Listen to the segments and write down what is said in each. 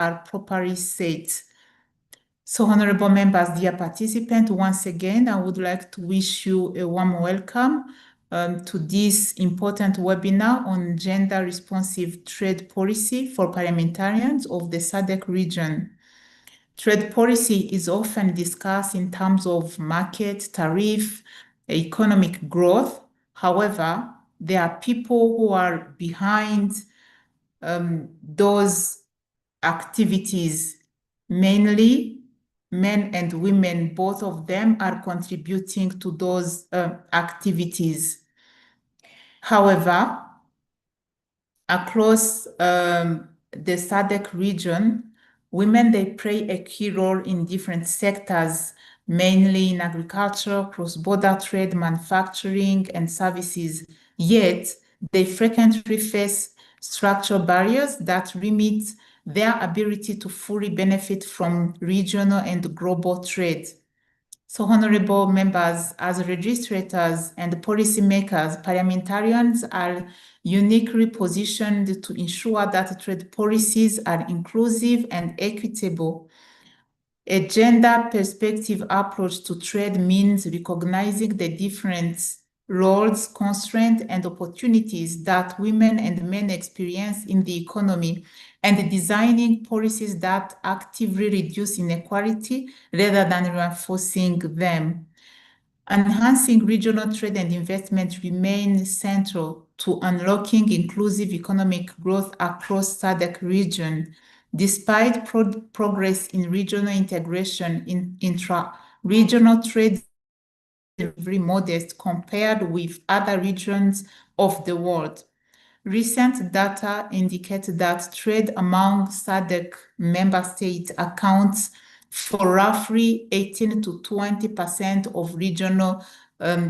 are properly set. So, honorable members, dear participants, once again, I would like to wish you a warm welcome to this important webinar on gender-responsive trade policy for parliamentarians of the SADC region. Trade policy is often discussed in terms of market, tariff, economic growth. However, there are people who are behind those activities, mainly men and women. Both of them are contributing to those activities. However, across the SADC region, women, they play a key role in different sectors, mainly in agriculture, cross-border trade, manufacturing, and services. Yet, they frequently face structural barriers that limit their ability to fully benefit from regional and global trade. So, honorable members, as registrators and policymakers, parliamentarians are uniquely positioned to ensure that trade policies are inclusive and equitable. A gender perspective approach to trade means recognizing the different roles, constraints, and opportunities that women and men experience in the economy, and designing policies that actively reduce inequality rather than reinforcing them. Enhancing regional trade and investment remain central to unlocking inclusive economic growth across SADC region. Despite progress in regional integration, intra-regional trade is very modest compared with other regions of the world. Recent data indicate that trade among SADC member states accounts for roughly 18 to 20% of regional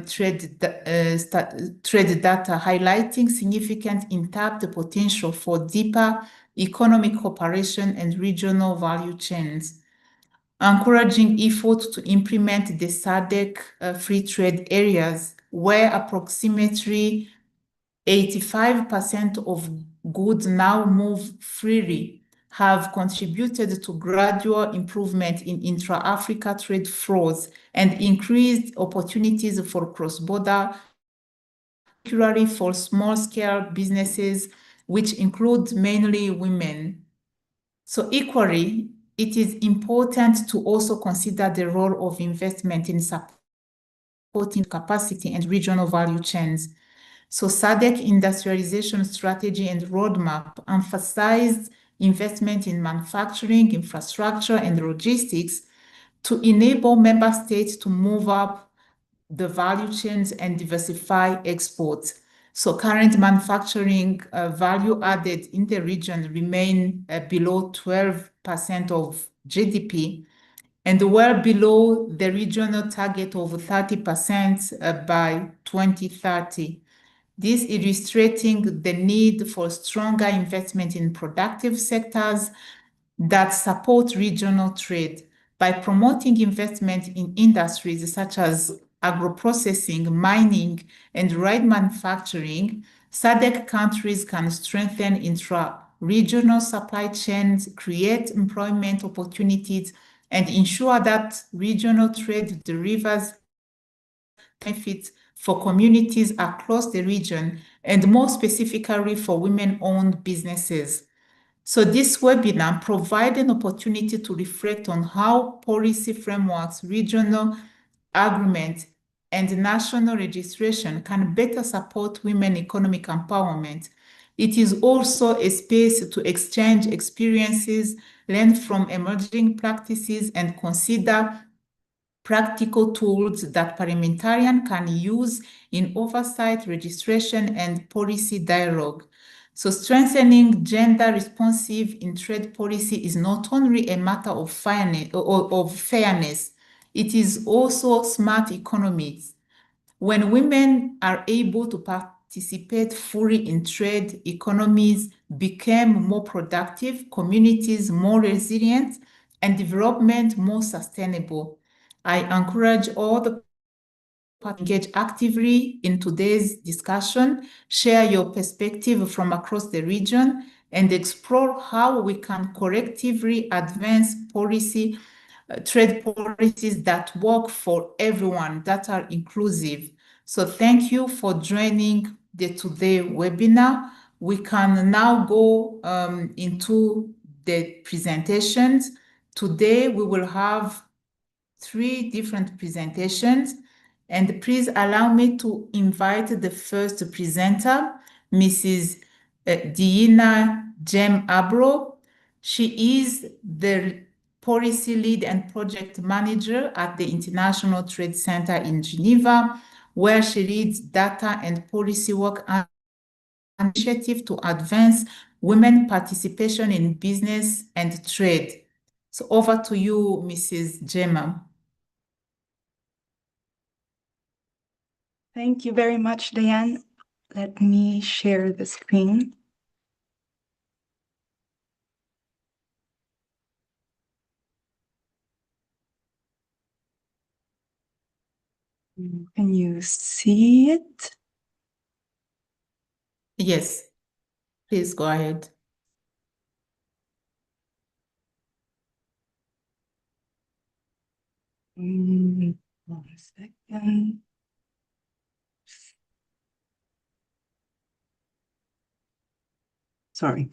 trade data, highlighting significant untapped potential for deeper economic cooperation and regional value chains. Encouraging efforts to implement the SADC free trade areas, where approximately 85% of goods now move freely, have contributed to gradual improvement in intra-Africa trade flows and increased opportunities for cross-border, particularly for small-scale businesses, which include mainly women. So equally, it is important to also consider the role of investment in supporting capacity and regional value chains. So SADC industrialization strategy and roadmap emphasized investment in manufacturing, infrastructure, and logistics to enable member states to move up the value chains and diversify exports. So current manufacturing value added in the region remain below 12% of GDP, and well below the regional target of 30% by 2030. This illustrating the need for stronger investment in productive sectors that support regional trade. By promoting investment in industries such as agro-processing, mining, and light manufacturing, SADC countries can strengthen intra-regional supply chains, create employment opportunities, and ensure that regional trade delivers benefits for communities across the region, and more specifically for women-owned businesses. So this webinar provides an opportunity to reflect on how policy frameworks, regional agreements, and national registration can better support women economic empowerment. It is also a space to exchange experiences, learn from emerging practices, and consider practical tools that parliamentarians can use in oversight, registration, and policy dialogue. So strengthening gender responsive in trade policy is not only a matter of fairness, it is also smart economics. When women are able to participate fully in trade, economies become more productive, communities more resilient, and development more sustainable. I encourage all the engage actively in today's discussion, share your perspective from across the region, and explore how we can collectively advance trade policies that work for everyone, that are inclusive. So thank you for joining the today webinar. We can now go into the presentations. Today we will have 3 different presentations, and please allow me to invite the first presenter, Mrs. Diana Jem Abro. She is the policy lead and project manager at the International Trade Center in Geneva, where she leads data and policy work and initiative to advance women participation in business and trade. So over to you, Mrs. Gemma. Thank you very much, Diane. Let me share the screen. Can you see it? Yes, please go ahead. One second. Sorry.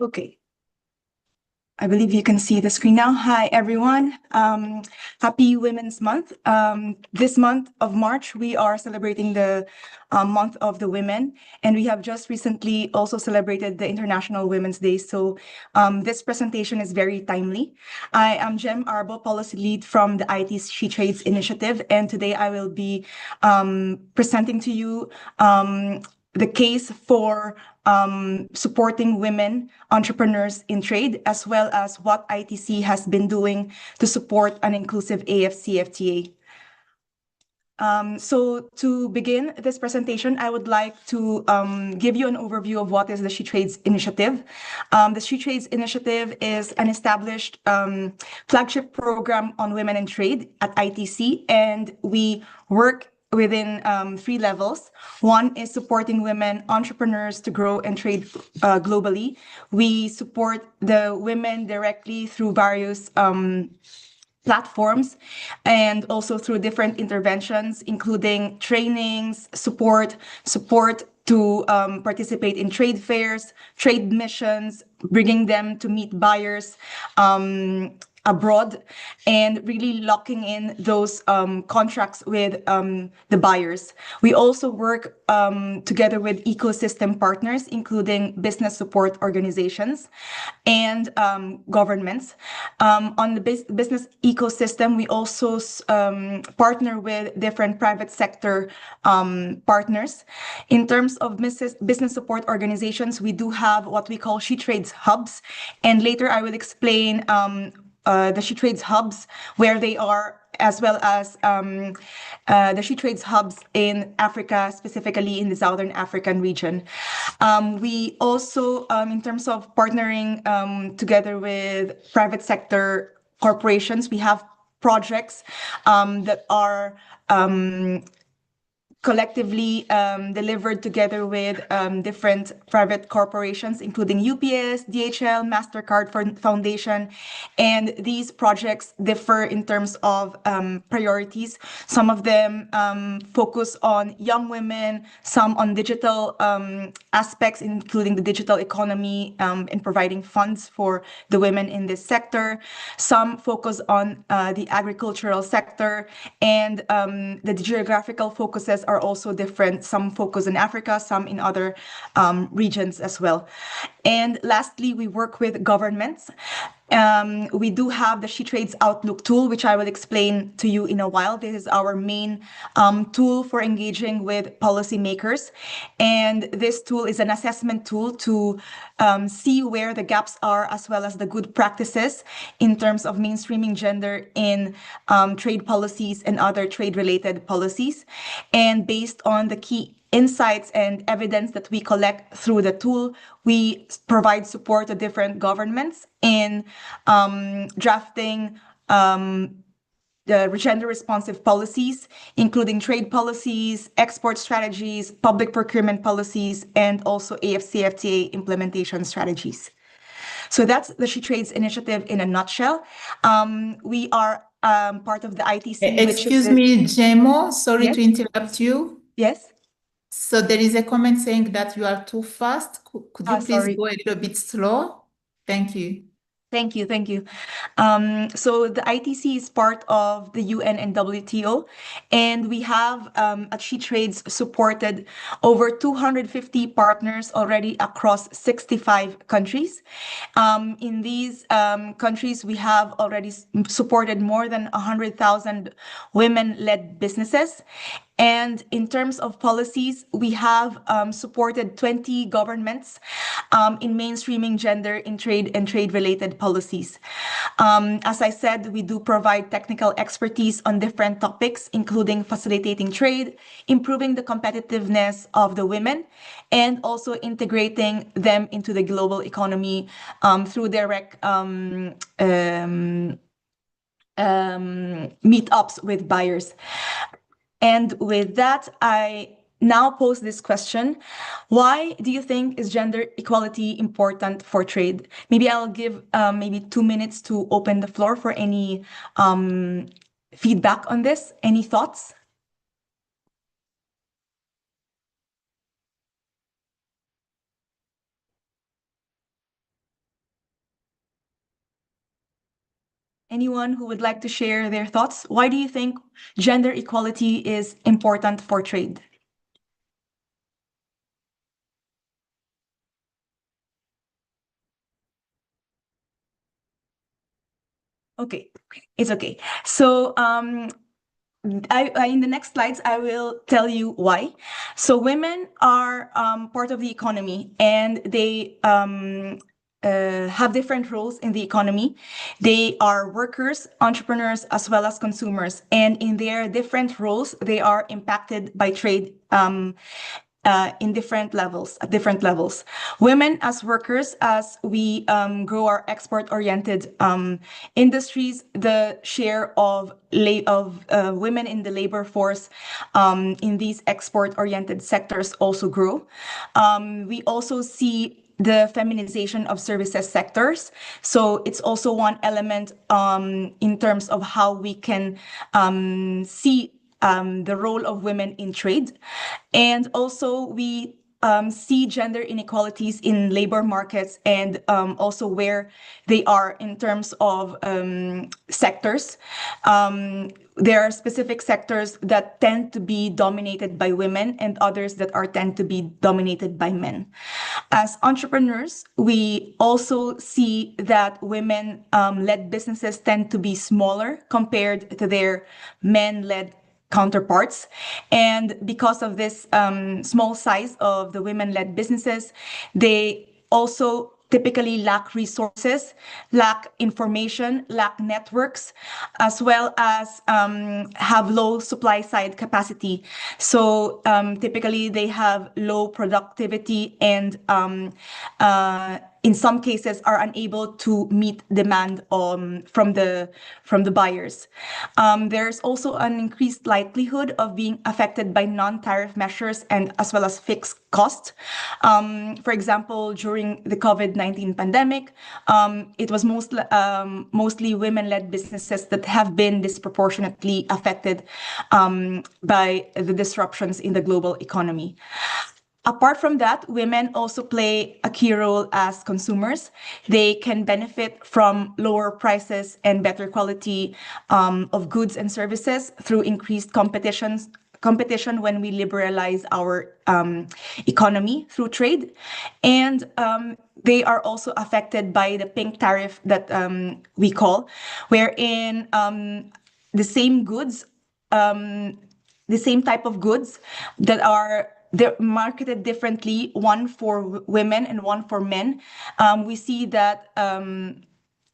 Okay. I believe you can see the screen now. Hi, everyone. Happy Women's Month. This month of March, we are celebrating the Month of the Women, and we have just recently also celebrated the International Women's Day. So this presentation is very timely. I am Jem Arbo, Policy Lead from the IT She Trades Initiative, and today I will be presenting to you the case for supporting women entrepreneurs in trade, as well as what ITC has been doing to support an inclusive AFCFTA. So to begin this presentation, I would like to give you an overview of what is the She Trades Initiative. The She Trades Initiative is an established flagship program on women in trade at ITC, and we work within 3 levels. One is supporting women entrepreneurs to grow and trade globally. We support the women directly through various platforms and also through different interventions, including trainings, support to participate in trade fairs, trade missions, bringing them to meet buyers abroad, and really locking in those contracts with the buyers. We also work together with ecosystem partners, including business support organizations and governments. On the business ecosystem, we also partner with different private sector partners. In terms of business support organizations, we do have what we call She Trades hubs, and later I will explain the She Trades hubs, where they are, as well as the She Trades hubs in Africa, specifically in the Southern African region. We also, in terms of partnering together with private sector corporations, we have projects that are collectively delivered together with different private corporations, including UPS, DHL, MasterCard Foundation. And these projects differ in terms of priorities. Some of them focus on young women, some on digital aspects, including the digital economy and providing funds for the women in this sector. Some focus on the agricultural sector, and the geographical focuses are also different. Some focus in Africa, some in other regions as well. And lastly, we work with governments. We do have the She Trades Outlook tool, which I will explain to you in a while. This is our main tool for engaging with policymakers. And this tool is an assessment tool to see where the gaps are, as well as the good practices in terms of mainstreaming gender in trade policies and other trade-related policies. And based on the key insights and evidence that we collect through the tool, we provide support to different governments in drafting gender responsive policies, including trade policies, export strategies, public procurement policies, and also AFCFTA implementation strategies. So that's the She Trades initiative in a nutshell. We are part of the ITC, which is Excuse me, Jemo, sorry Yes? to interrupt you. Yes. So there is a comment saying that you are too fast. Could you please Sorry. go a little bit slow? Thank you. Thank you. Thank you. So the ITC is part of the UN and WTO, and we have at She Trades supported over 250 partners already across 65 countries. In these countries, we have already supported more than 100,000 women-led businesses. And in terms of policies, we have supported 20 governments in mainstreaming gender in trade and trade-related policies. As I said, we do provide technical expertise on different topics, including facilitating trade, improving the competitiveness of the women, and also integrating them into the global economy through direct meetups with buyers. And with that, I now pose this question. Why do you think is gender equality important for trade? Maybe I'll give maybe 2 minutes to open the floor for any feedback on this. Any thoughts? Anyone who would like to share their thoughts? Why do you think gender equality is important for trade? Okay, it's okay. So in the next slides, I will tell you why. So women are part of the economy, and they have different roles in the economy. They are workers, entrepreneurs, as well as consumers. And in their different roles, they are impacted by trade in different levels, at different levels. Women as workers, as we grow our export-oriented industries, the share of women in the labor force in these export-oriented sectors also grow. We also see the feminization of services sectors. So it's also one element in terms of how we can see the role of women in trade. And also we see gender inequalities in labor markets and also where they are in terms of sectors. There are specific sectors that tend to be dominated by women and others that tend to be dominated by men. As entrepreneurs, we also see that women-led businesses tend to be smaller compared to their men-led counterparts. And because of this small size of the women-led businesses, they also typically lack resources, lack information, lack networks, as well as have low supply side capacity. So typically they have low productivity and in some cases are unable to meet demand from the buyers. There's also an increased likelihood of being affected by non-tariff measures and as well as fixed costs. For example, during the COVID-19 pandemic, it was mostly women-led businesses that have been disproportionately affected by the disruptions in the global economy. Apart from that, women also play a key role as consumers. They can benefit from lower prices and better quality of goods and services through increased competition when we liberalize our economy through trade. And they are also affected by the pink tariff that we call, wherein the same goods, the same type of goods that they're marketed differently, one for women and one for men. We see that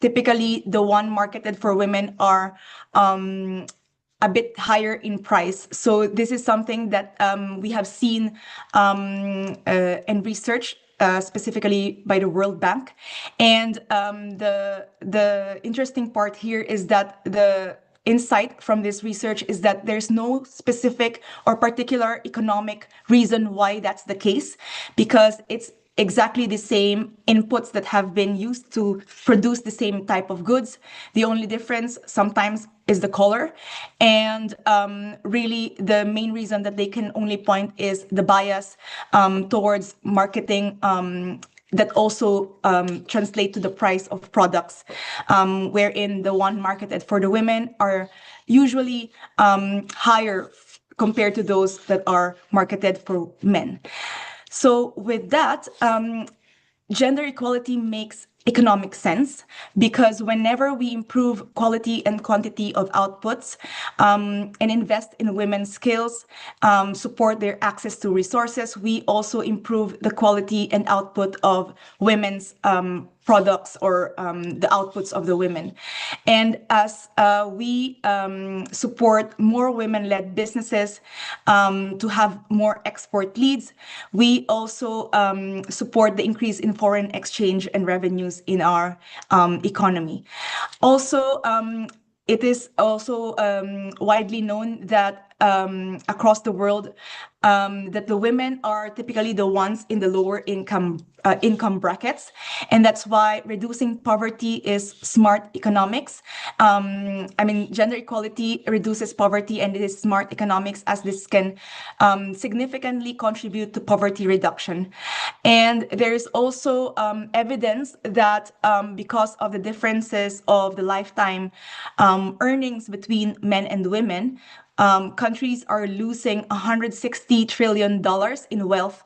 typically the one marketed for women are a bit higher in price. So this is something that we have seen and researched specifically by the World Bank. And the interesting part here is that the insight from this research is that there's no specific or particular economic reason why that's the case, because it's exactly the same inputs that have been used to produce the same type of goods. The only difference sometimes is the color. And really, the main reason that they can only point is the bias towards marketing that also translate to the price of products, wherein the one marketed for the women are usually higher compared to those that are marketed for men. So with that, gender equality makes economic sense, because whenever we improve quality and quantity of outputs and invest in women's skills, support their access to resources, we also improve the quality and output of women's products or the outputs of the women. And as we support more women-led businesses to have more export leads, we also support the increase in foreign exchange and revenues in our economy. Also, it is also widely known that across the world, that the women are typically the ones in the lower income brackets, and that's why reducing poverty is smart economics. Gender equality reduces poverty, and it is smart economics, as this can significantly contribute to poverty reduction. And there is also evidence that because of the differences of the lifetime earnings between men and women, countries are losing $160 trillion in wealth.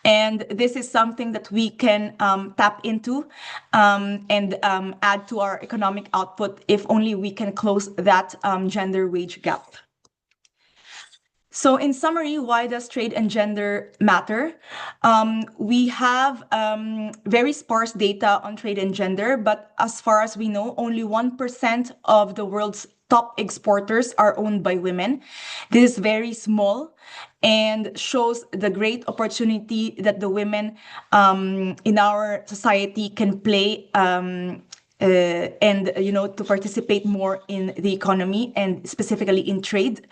And this is something that we can tap into and add to our economic output if only we can close that gender wage gap. So in summary, why does trade and gender matter? We have very sparse data on trade and gender, but as far as we know, only 1% of the world's top exporters are owned by women. This is very small and shows the great opportunity that the women in our society can play and to participate more in the economy and specifically in trade.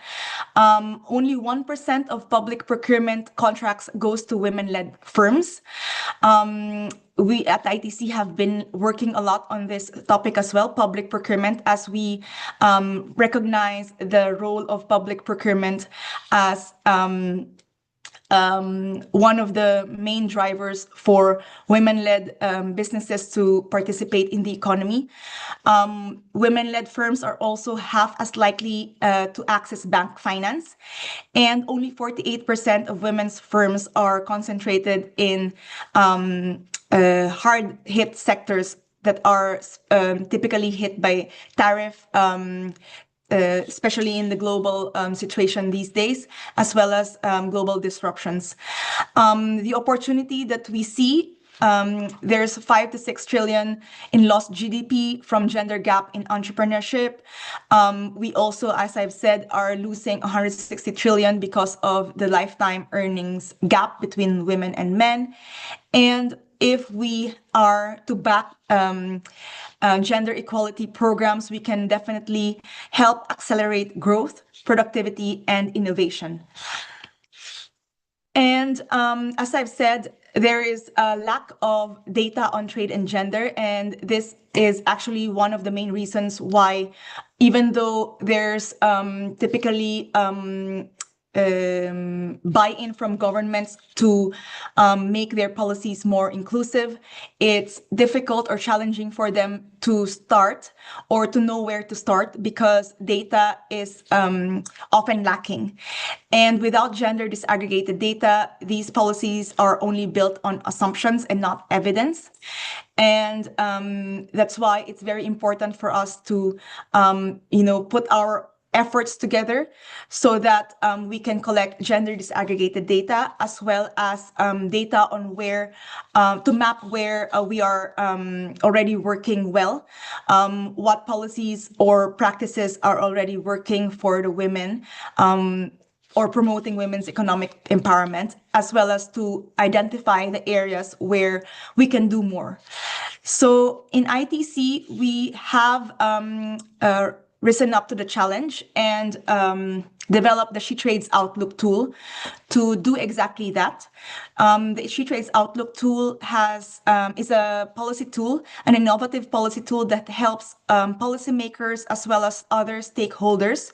Only 1% of public procurement contracts goes to women-led firms. We at ITC have been working a lot on this topic as well, public procurement, as we recognize the role of public procurement as one of the main drivers for women-led businesses to participate in the economy. Women-led firms are also half as likely to access bank finance, and only 48% of women's firms are concentrated in hard-hit sectors that are typically hit by tariff, especially in the global situation these days, as well as global disruptions. The opportunity that we see, there's 5 to 6 trillion in lost GDP from gender gap in entrepreneurship. We also, as I've said, are losing 160 trillion because of the lifetime earnings gap between women and men. And if we are to back gender equality programs, we can definitely help accelerate growth, productivity, and innovation. And as I've said, there is a lack of data on trade and gender, and this is actually one of the main reasons why, even though there's typically buy-in from governments to make their policies more inclusive, it's difficult or challenging for them to start or to know where to start because data is often lacking. And without gender disaggregated data, these policies are only built on assumptions and not evidence. And that's why it's very important for us to, put our efforts together so that we can collect gender disaggregated data, as well as data on where to map where we are already working well, what policies or practices are already working for the women or promoting women's economic empowerment, as well as to identify the areas where we can do more. So in ITC, we have risen up to the challenge and developed the She Trades Outlook tool to do exactly that. The She Trades Outlook tool is a policy tool, an innovative policy tool that helps policymakers as well as other stakeholders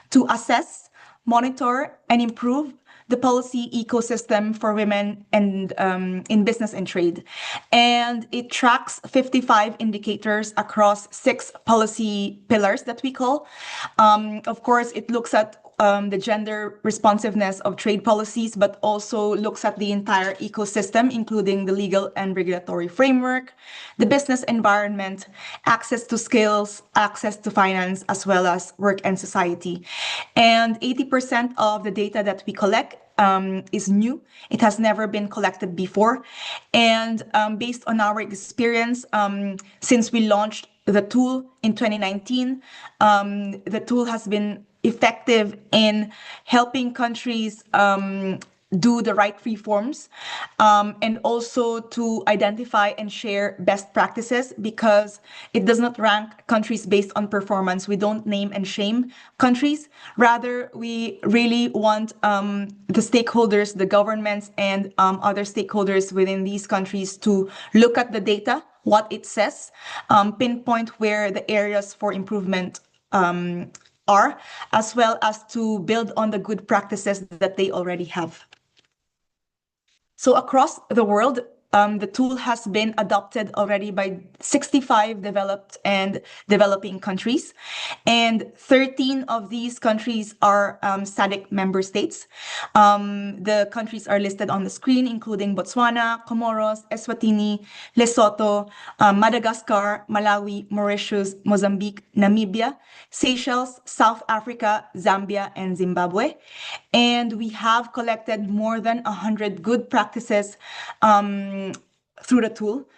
to assess, monitor, and improve the policy ecosystem for women and in business and trade. And it tracks 55 indicators across 6 policy pillars that we call. Of course, it looks at the gender responsiveness of trade policies, but also looks at the entire ecosystem, including the legal and regulatory framework, the business environment, access to skills, access to finance, as well as work and society. And 80% of the data that we collect is new. It has never been collected before. And based on our experience, since we launched the tool in 2019, the tool has been effective in helping countries do the right reforms and also to identify and share best practices, because it does not rank countries based on performance. We don't name and shame countries. Rather, we really want the stakeholders, the governments, and other stakeholders within these countries to look at the data, what it says, pinpoint where the areas for improvement are, as well as to build on the good practices that they already have. So across the world, the tool has been adopted already by 65 developed and developing countries, and 13 of these countries are SADC member states. The countries are listed on the screen, including Botswana, Comoros, Eswatini, Lesotho, Madagascar, Malawi, Mauritius, Mozambique, Namibia, Seychelles, South Africa, Zambia, and Zimbabwe. And we have collected more than 100 good practices through the tool,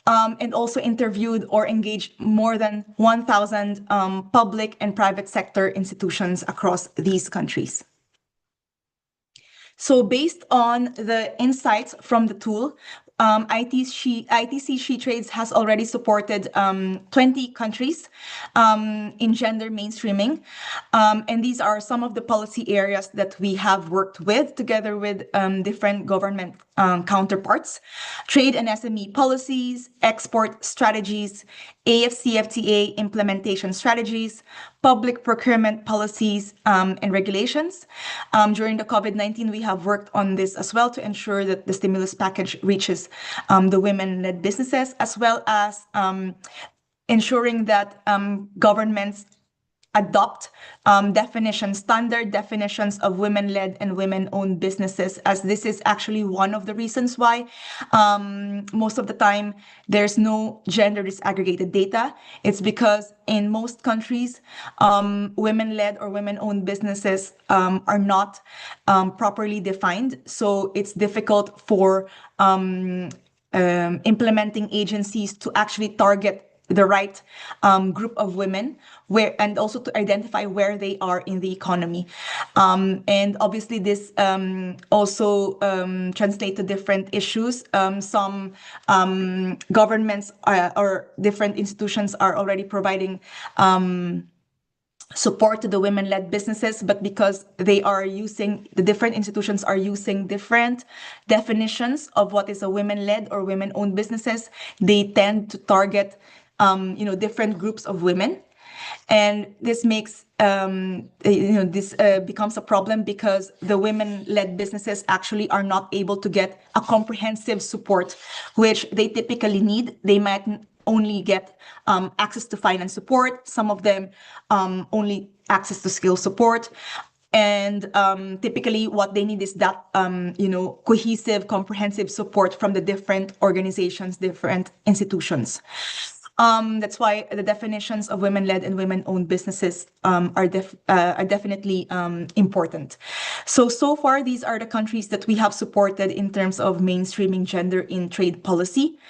and also interviewed or engaged more than 1,000 public and private sector institutions across these countries. So based on the insights from the tool, ITC She Trades has already supported 20 countries in gender mainstreaming. And these are some of the policy areas that we have worked with together with different government counterparts: trade and SME policies, export strategies, AFCFTA implementation strategies, public procurement policies and regulations. During the COVID-19, we have worked on this as well to ensure that the stimulus package reaches the women-led businesses, as well as ensuring that governments adopt standard definitions of women-led and women-owned businesses, as this is actually one of the reasons why most of the time there's no gender disaggregated data. It's because in most countries, women-led or women-owned businesses are not properly defined. So it's difficult for implementing agencies to actually target the right group of women, and also to identify where they are in the economy. And obviously this also translates to different issues. Some governments or different institutions are already providing support to the women-led businesses, but because the different institutions are using different definitions of what is a women-led or women-owned businesses, they tend to target different groups of women. And this makes, this becomes a problem because the women-led businesses actually are not able to get a comprehensive support, which they typically need. They might only get access to finance support. Some of them only access to skill support. And typically what they need is that, cohesive, comprehensive support from the different organizations, different institutions. That's why the definitions of women-led and women-owned businesses are definitely important. So far, these are the countries that we have supported in terms of mainstreaming gender in trade policy.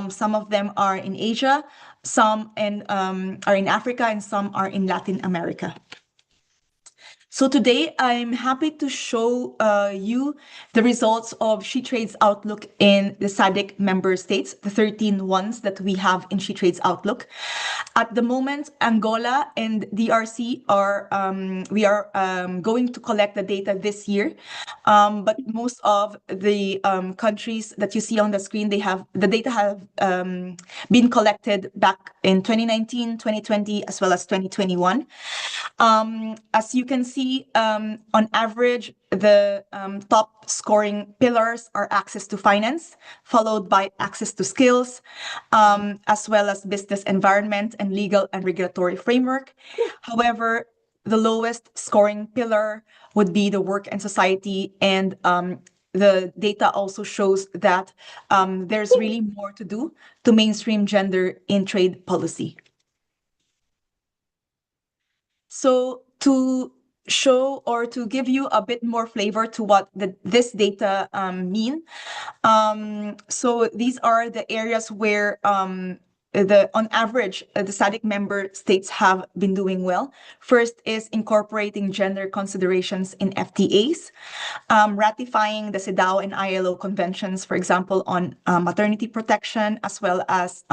Some of them are in Asia, some are in Africa, and some are in Latin America. So today I'm happy to show you the results of SheTrade's Outlook in the SADC member states, the 13 ones that we have in SheTrade's Outlook. At the moment, Angola and DRC are we are going to collect the data this year, but most of the countries that you see on the screen, the data have been collected back in 2019, 2020, as well as 2021. As you can see, on average, the top scoring pillars are access to finance, followed by access to skills, as well as business environment and legal and regulatory framework. However, the lowest scoring pillar would be the work and society, and the data also shows that there's really more to do to mainstream gender in trade policy. So to show or to give you a bit more flavor to what this data mean, so these are the areas where on average, the SADC member states have been doing well. First is incorporating gender considerations in FTAs, ratifying the CEDAW and ILO conventions, for example, on maternity protection, as well as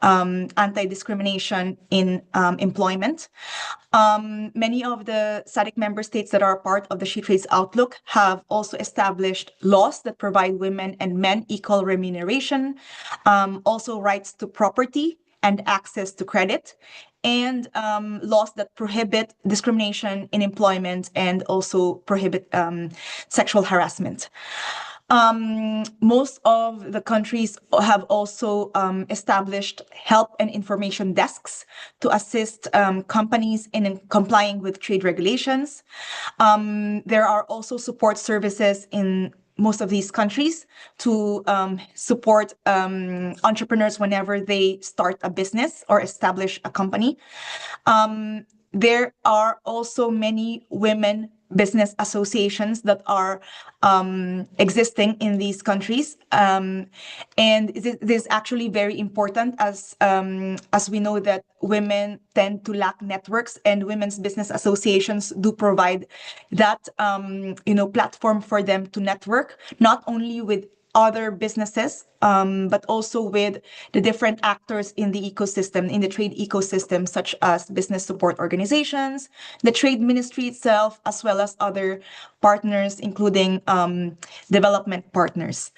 anti-discrimination in employment. Many of the SADC member states that are part of the SheTrade's Outlook have also established laws that provide women and men equal remuneration, also rights to property and access to credit, and laws that prohibit discrimination in employment and also prohibit sexual harassment. Most of the countries have also established help and information desks to assist companies in complying with trade regulations. There are also support services in most of these countries to support entrepreneurs whenever they start a business or establish a company. There are also many women business associations that are existing in these countries. And this is actually very important as we know that women tend to lack networks, and women's business associations do provide that platform for them to network, not only with other businesses, but also with the different actors in the ecosystem, in the trade ecosystem, such as business support organizations, the trade ministry itself, as well as other partners, including development partners.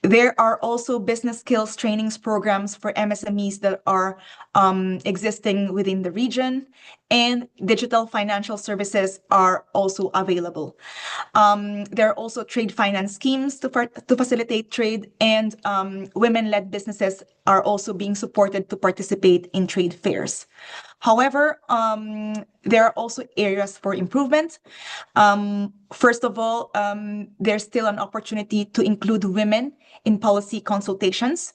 There are also business skills trainings programs for MSMEs that are existing within the region, and digital financial services are also available. There are also trade finance schemes to facilitate trade, and women-led businesses are also being supported to participate in trade fairs. However, there are also areas for improvement. First of all, there's still an opportunity to include women in policy consultations.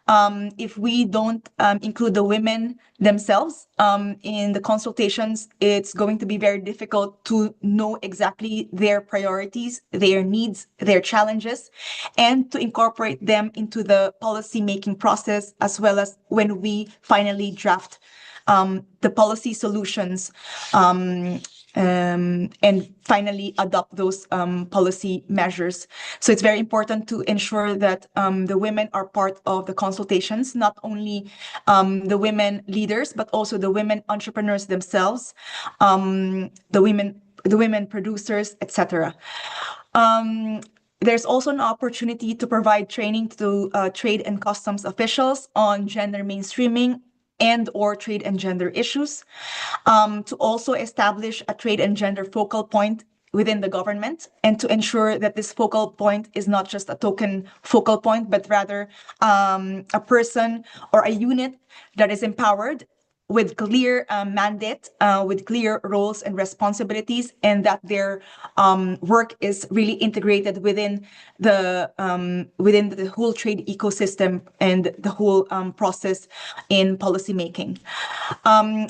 If we don't include the women themselves in the consultations, it's going to be very difficult to know exactly their priorities, their needs, their challenges, and to incorporate them into the policy-making process, as well as when we finally draft the policy solutions and finally adopt those policy measures. So it's very important to ensure that the women are part of the consultations, not only the women leaders, but also the women entrepreneurs themselves, the women producers, etc. There's also an opportunity to provide training to trade and customs officials on gender mainstreaming and/or trade and gender issues, to also establish a trade and gender focal point within the government, and to ensure that this focal point is not just a token focal point, but rather a person or a unit that is empowered with clear mandate, with clear roles and responsibilities, and that their work is really integrated within the whole trade ecosystem and the whole process in policymaking.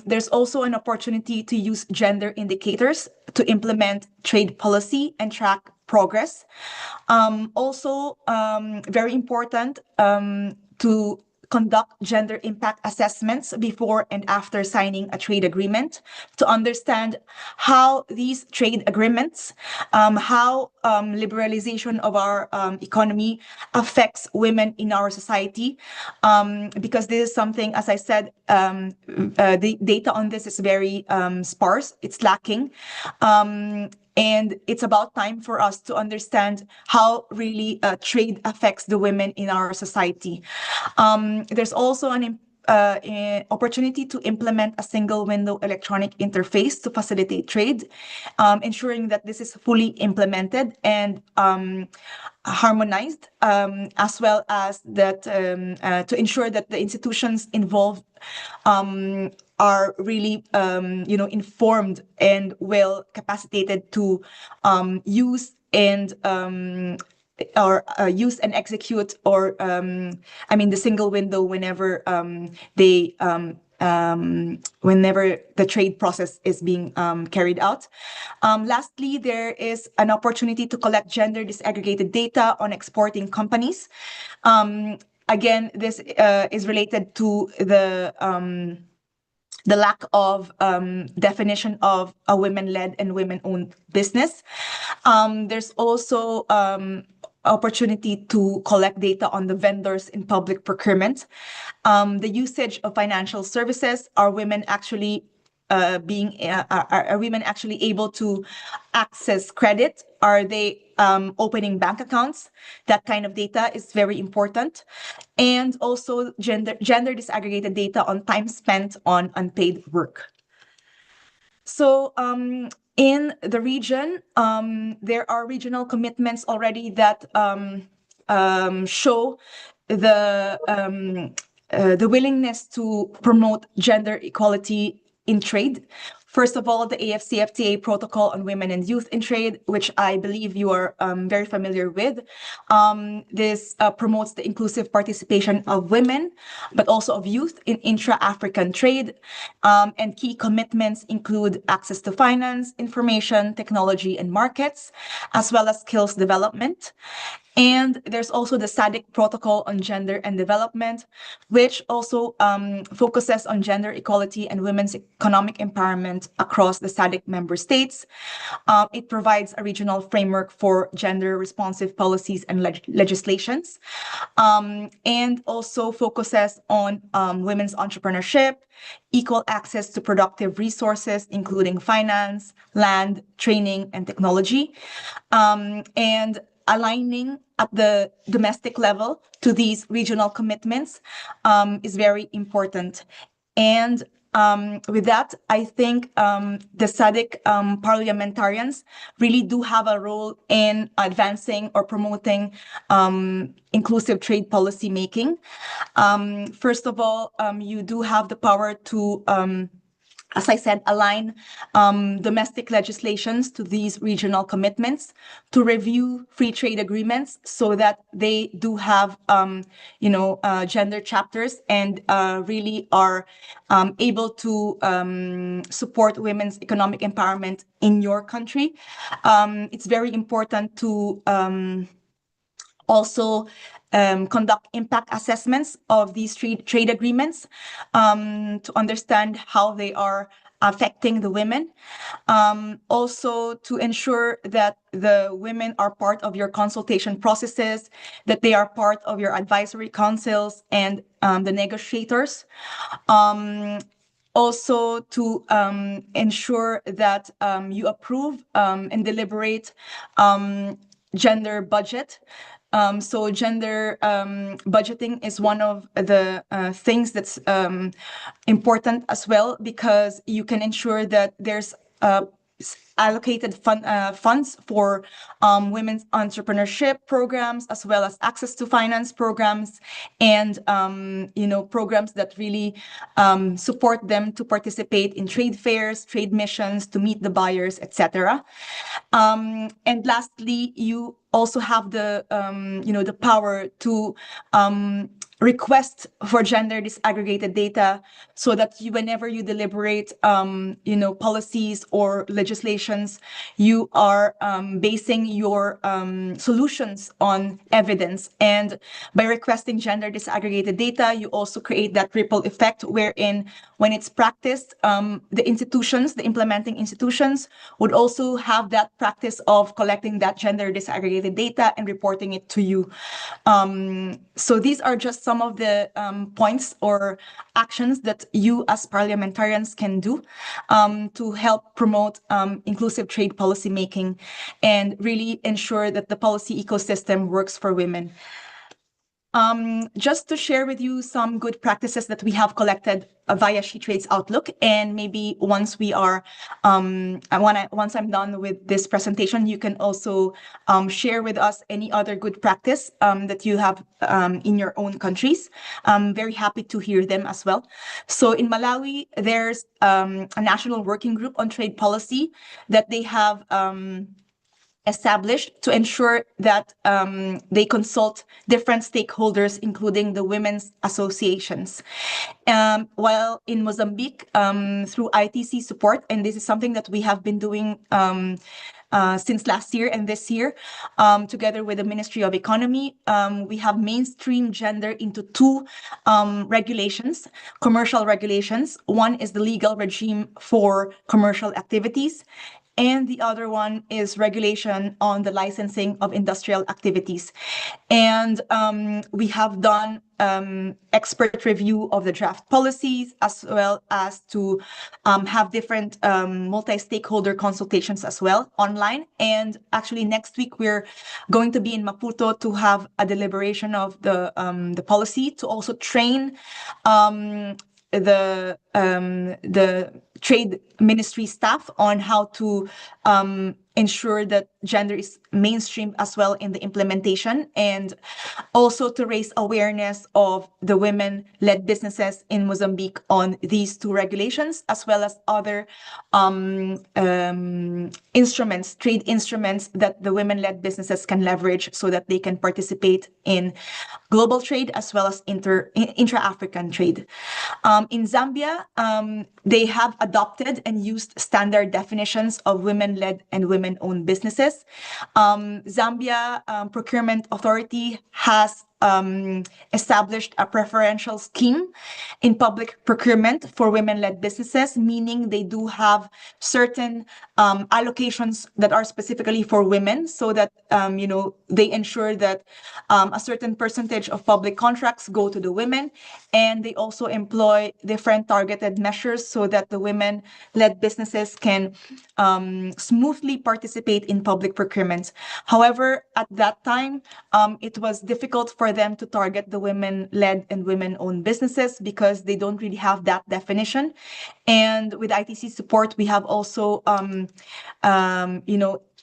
There's also an opportunity to use gender indicators to implement trade policy and track progress. Also, very important to conduct gender impact assessments before and after signing a trade agreement to understand how these trade agreements, how liberalization of our economy affects women in our society, because this is something, as I said, the data on this is very sparse, it's lacking. And it's about time for us to understand how really trade affects the women in our society. There's also an opportunity to implement a single window electronic interface to facilitate trade, ensuring that this is fully implemented and harmonized, as well as that to ensure that the institutions involved are really, informed and well capacitated to use and use and execute, or the single window whenever whenever the trade process is being carried out. Lastly, there is an opportunity to collect gender disaggregated data on exporting companies. Again, this is related to the lack of definition of a women-led and women-owned business. There's also opportunity to collect data on the vendors in public procurement. The usage of financial services. Are women actually are women actually able to access credit? Are they opening bank accounts? That kind of data is very important. And also gender disaggregated data on time spent on unpaid work. So in the region, there are regional commitments already that show the willingness to promote gender equality in trade. First of all, the AFCFTA Protocol on Women and Youth in Trade, which I believe you are very familiar with. This promotes the inclusive participation of women, but also of youth in intra-African trade. And key commitments include access to finance, information, technology, and markets, as well as skills development. And there's also the SADC Protocol on Gender and Development, which also focuses on gender equality and women's economic empowerment across the SADC member states. It provides a regional framework for gender-responsive policies and legislations, and also focuses on women's entrepreneurship, equal access to productive resources, including finance, land, training, and technology, and aligning at the domestic level to these regional commitments is very important. And with that, I think the SADC parliamentarians really do have a role in advancing or promoting inclusive trade policy making. First of all, you do have the power to as I said, align domestic legislations to these regional commitments, to review free trade agreements so that they do have, gender chapters and really are able to support women's economic empowerment in your country. It's very important to also conduct impact assessments of these trade agreements to understand how they are affecting the women. Also to ensure that the women are part of your consultation processes, that they are part of your advisory councils and the negotiators. Also to ensure that you approve and deliberate gender budget. So gender budgeting is one of the things that's important as well, because you can ensure that there's allocated funds for women's entrepreneurship programs, as well as access to finance programs, and programs that really support them to participate in trade fairs, trade missions, to meet the buyers, etc. And lastly, you also have the the power to request for gender disaggregated data so that whenever you deliberate, policies or legislations, you are basing your solutions on evidence. And by requesting gender disaggregated data, you also create that ripple effect wherein when it's practiced, the implementing institutions would also have that practice of collecting that gender disaggregated data and reporting it to you. So these are just some of the points or actions that you as parliamentarians can do to help promote inclusive trade policy making and really ensure that the policy ecosystem works for women. Just to share with you some good practices that we have collected via SheTrades Outlook, and maybe once I'm done with this presentation, you can also share with us any other good practice that you have in your own countries. I'm very happy to hear them as well. So in Malawi, there's a national working group on trade policy that they have established to ensure that they consult different stakeholders, including the women's associations. While in Mozambique, through ITC support, and this is something that we have been doing since last year and this year, together with the Ministry of Economy, we have mainstreamed gender into two regulations, commercial regulations. One is the legal regime for commercial activities, and the other one is regulation on the licensing of industrial activities. And we have done expert review of the draft policies, as well as to have different multi-stakeholder consultations as well online. And actually next week, we're going to be in Maputo to have a deliberation of the policy, to also train the trade ministry staff on how to ensure that gender is mainstreamed as well in the implementation, and also to raise awareness of the women-led businesses in Mozambique on these two regulations, as well as other instruments, trade instruments that the women-led businesses can leverage so that they can participate in global trade as well as intra-African trade. In Zambia, they have adopted and used standard definitions of women-led and women-owned businesses. Zambia Procurement Authority has established a preferential scheme in public procurement for women-led businesses, meaning they do have certain allocations that are specifically for women, so that they ensure that a certain percentage of public contracts go to the women, and they also employ different targeted measures so that the women-led businesses can smoothly participate in public procurement. However, at that time, it was difficult for them to target the women-led and women-owned businesses because they don't really have that definition. And with ITC support, we have also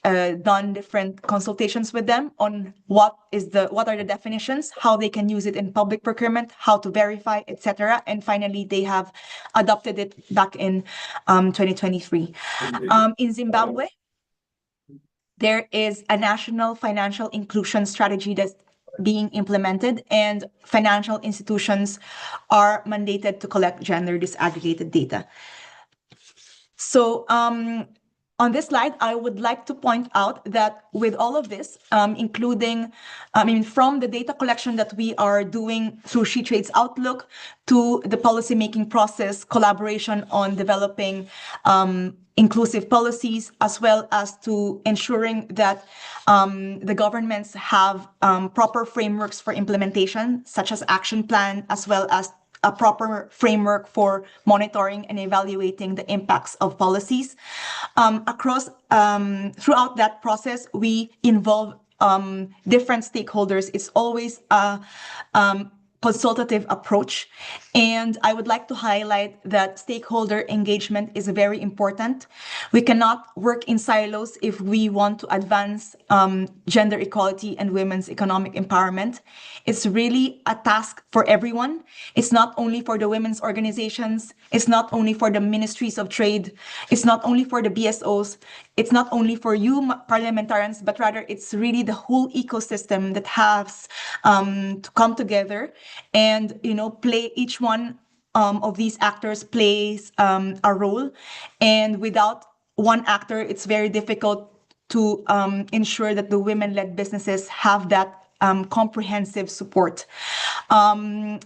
done different consultations with them on what are the definitions, how they can use it in public procurement, how to verify, etc. And finally, they have adopted it back in 2023. In Zimbabwe, there is a national financial inclusion strategy that's being implemented, and financial institutions are mandated to collect gender disaggregated data. So on this slide, I would like to point out that with all of this, including, from the data collection that we are doing through SheTrades Outlook to the policymaking process, collaboration on developing inclusive policies, as well as to ensuring that the governments have proper frameworks for implementation, such as action plan, as well as a proper framework for monitoring and evaluating the impacts of policies. Throughout that process, we involve different stakeholders. It's always a consultative approach. And I would like to highlight that stakeholder engagement is very important. We cannot work in silos if we want to advance gender equality and women's economic empowerment. It's really a task for everyone. It's not only for the women's organizations. It's not only for the ministries of trade. It's not only for the BSOs. It's not only for you parliamentarians, but rather it's really the whole ecosystem that has to come together and play each one of these actors plays a role, and without one actor, it's very difficult to ensure that the women-led businesses have that comprehensive support. And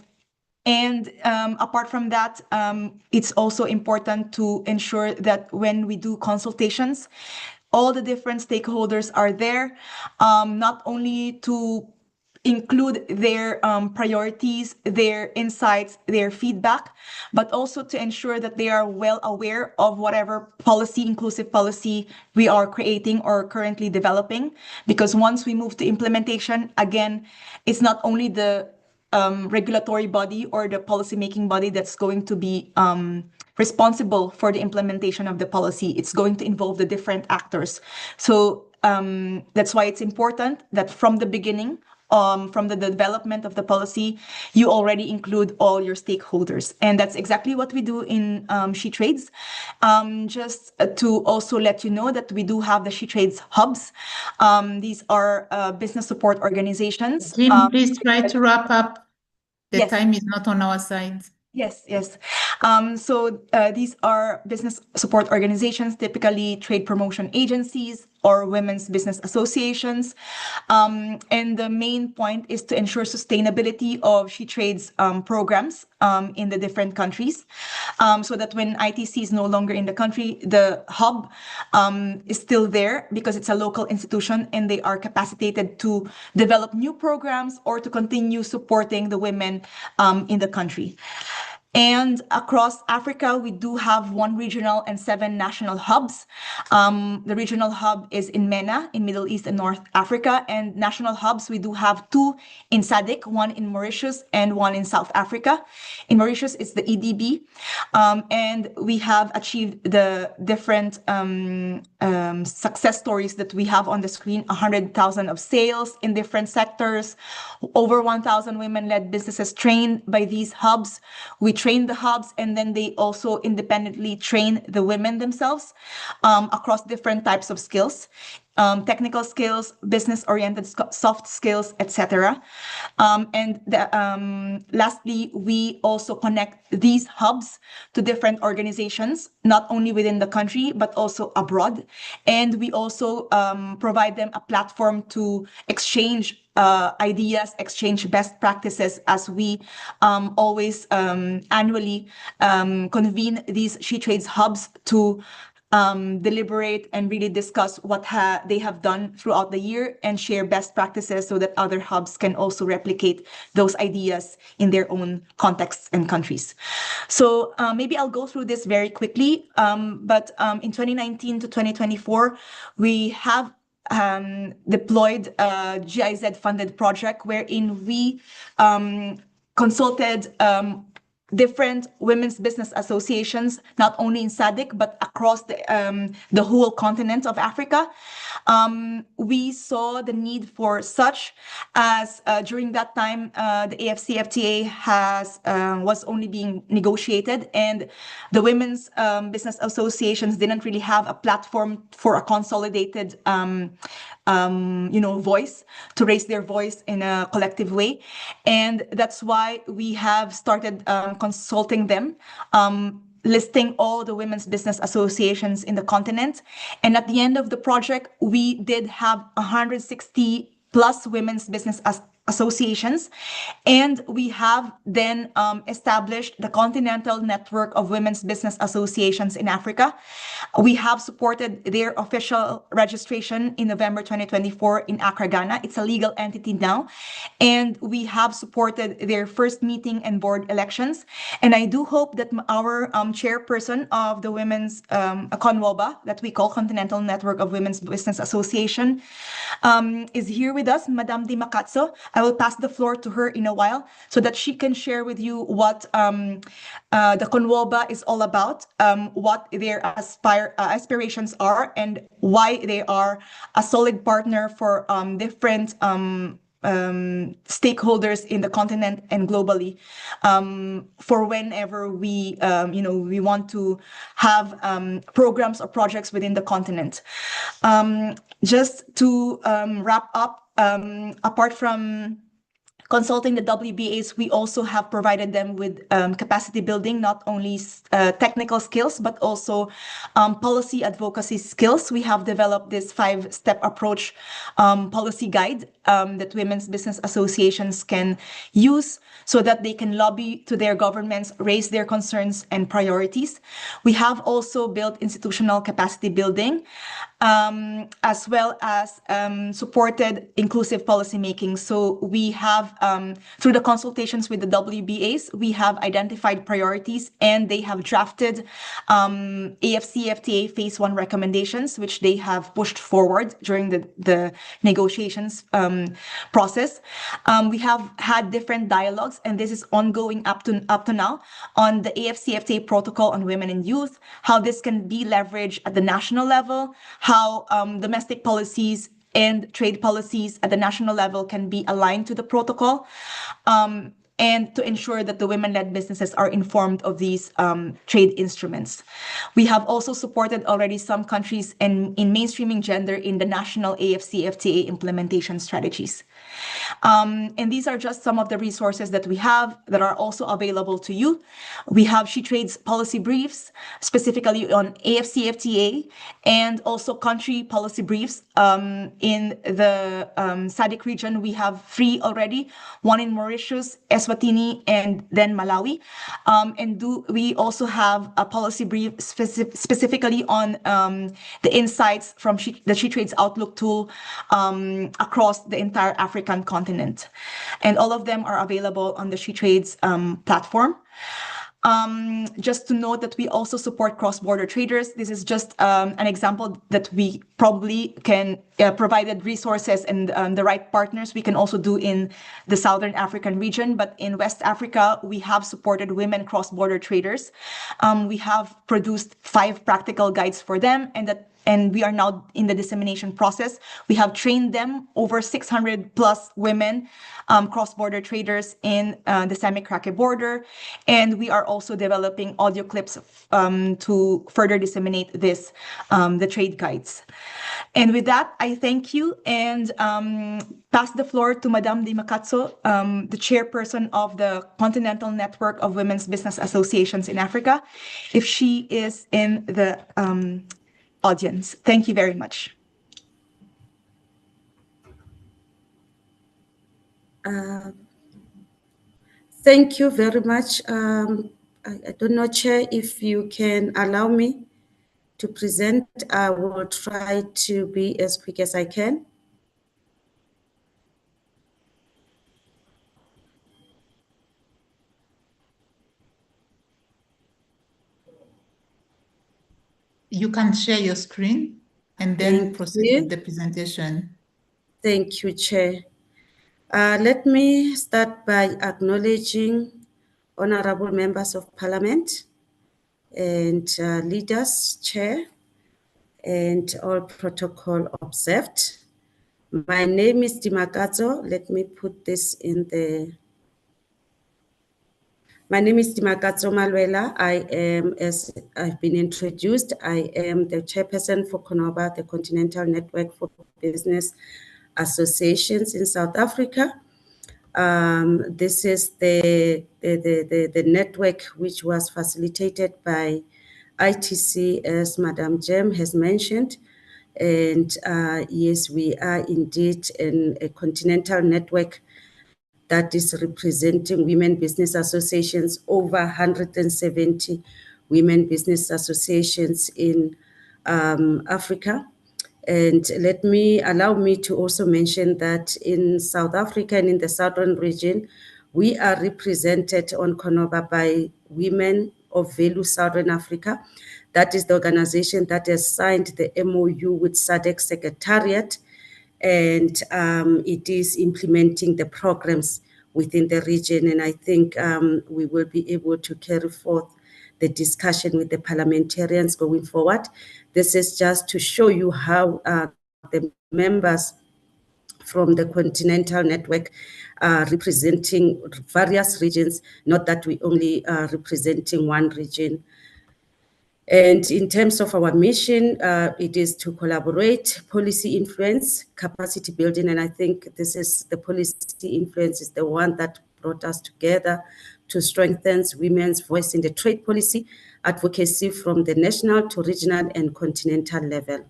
apart from that, it's also important to ensure that when we do consultations, all the different stakeholders are there, not only to include their priorities, their insights, their feedback, but also to ensure that they are well aware of whatever policy, inclusive policy we are creating or currently developing. Because once we move to implementation, again, it's not only the regulatory body or the policymaking body that's going to be responsible for the implementation of the policy. It's going to involve the different actors. So that's why it's important that from the beginning, from the development of the policy, you already include all your stakeholders. And that's exactly what we do in She Trades. Just to also let you know that we do have the She Trades hubs. These are business support organizations. Jim, please try to wrap up. The Yes. time is not on our side. Yes. So these are business support organizations, typically trade promotion agencies or women's business associations. And the main point is to ensure sustainability of She Trades programs in the different countries, so that when ITC is no longer in the country, the hub is still there because it's a local institution and they are capacitated to develop new programs or to continue supporting the women in the country. And across Africa, we do have 1 regional and 7 national hubs. The regional hub is in MENA, in Middle East and North Africa. And national hubs, we do have 2 in SADC, 1 in Mauritius and 1 in South Africa. In Mauritius, it's the EDB. And we have achieved the different success stories that we have on the screen: 100,000 of sales in different sectors, over 1,000 women-led businesses trained by these hubs. We train the hubs, and then they also independently train the women themselves across different types of skills, technical skills, business-oriented soft skills, etc. Lastly, we also connect these hubs to different organizations, not only within the country, but also abroad. And we also provide them a platform to exchange ideas, exchange best practices, as we always annually convene these She Trades hubs to deliberate and really discuss what they have done throughout the year and share best practices so that other hubs can also replicate those ideas in their own contexts and countries. So maybe I'll go through this very quickly, but in 2019 to 2024, we have deployed a GIZ-funded project wherein we consulted different women's business associations, not only in SADC, but across the whole continent of Africa. We saw the need for such, as during that time, the AFCFTA was only being negotiated, and the women's business associations didn't really have a platform for a consolidated voice, to raise their voice in a collective way. And that's why we have started consulting them, listing all the women's business associations in the continent. And at the end of the project, we did have 160 plus women's business associations. And we have then established the Continental Network of Women's Business Associations in Africa. We have supported their official registration in November 2024 in Accra, Ghana. It's a legal entity now. And we have supported their first meeting and board elections. And I do hope that our chairperson of the Women's CONWOBA, that we call Continental Network of Women's Business Association, is here with us, Madame Di Macazzo. I will pass the floor to her in a while so that she can share with you what the CONWOBA is all about, what their aspirations are, and why they are a solid partner for different stakeholders in the continent and globally, for whenever we want to have programs or projects within the continent. Just to wrap up, apart from consulting the WBAs, we also have provided them with capacity building, not only technical skills, but also policy advocacy skills. We have developed this 5-step approach policy guide that women's business associations can use so that they can lobby to their governments, raise their concerns and priorities. We have also built institutional capacity building, as well as supported inclusive policymaking. So we have, through the consultations with the WBAs, we have identified priorities, and they have drafted AFCFTA Phase 1 recommendations, which they have pushed forward during the negotiations process. We have had different dialogues, and this is ongoing up to now, on the AFCFTA protocol on women and youth, how this can be leveraged at the national level, how domestic policies and trade policies at the national level can be aligned to the protocol, and to ensure that the women-led businesses are informed of these trade instruments. We have also supported already some countries in mainstreaming gender in the national AFCFTA implementation strategies. And these are just some of the resources that we have that are also available to you. We have SheTrade's policy briefs, specifically on AFCFTA, and also country policy briefs. In the SADC region, we have 3 already, one in Mauritius, Eswatini, and then Malawi. We also have a policy brief specifically on the insights from the SheTrade's Outlook tool across the entire African continent. And all of them are available on the SheTrade's platform. Just to note that we also support cross-border traders. This is just an example that we probably can, provided resources and the right partners, we can also do in the Southern African region. But in West Africa, we have supported women cross-border traders. We have produced 5 practical guides for them, and we are now in the dissemination process. We have trained them, over 600 plus women, cross-border traders in the Semi-Krake border. And we are also developing audio clips to further disseminate this, the trade guides. And with that, I thank you and pass the floor to Madame Di Macazzo, the chairperson of the Continental Network of Women's Business Associations in Africa, if she is in the audience. Thank you very much. Thank you very much. I don't know, Chair, if you can allow me to present. I will try to be as quick as I can. You can share your screen and then proceed with the presentation. Thank you, Chair. Let me start by acknowledging honorable members of Parliament and leaders, Chair, and all protocol observed. My name is Di Macazzo. Let me put this in the... My name is Di Macazzo Malwela. I am, as I've been introduced, I am the chairperson for CONOBA, the Continental Network for Business Associations in South Africa. This is the network which was facilitated by ITC, as Madam Jem has mentioned. And yes, we are indeed in a continental network that is representing women business associations, over 170 women business associations in Africa. And allow me to also mention that in South Africa and in the Southern region, we are represented on CONOBA by Women of Value Southern Africa. That is the organization that has signed the MOU with SADC Secretariat, and it is implementing the programs within the region. And I think we will be able to carry forth the discussion with the parliamentarians going forward. This is just to show you how the members from the Continental Network are representing various regions, not that we only are representing one region. And in terms of our mission, it is to collaborate, policy influence, capacity building, and I think this is the policy influence is the one that brought us together to strengthen women's voice in the trade policy advocacy from the national to regional and continental level.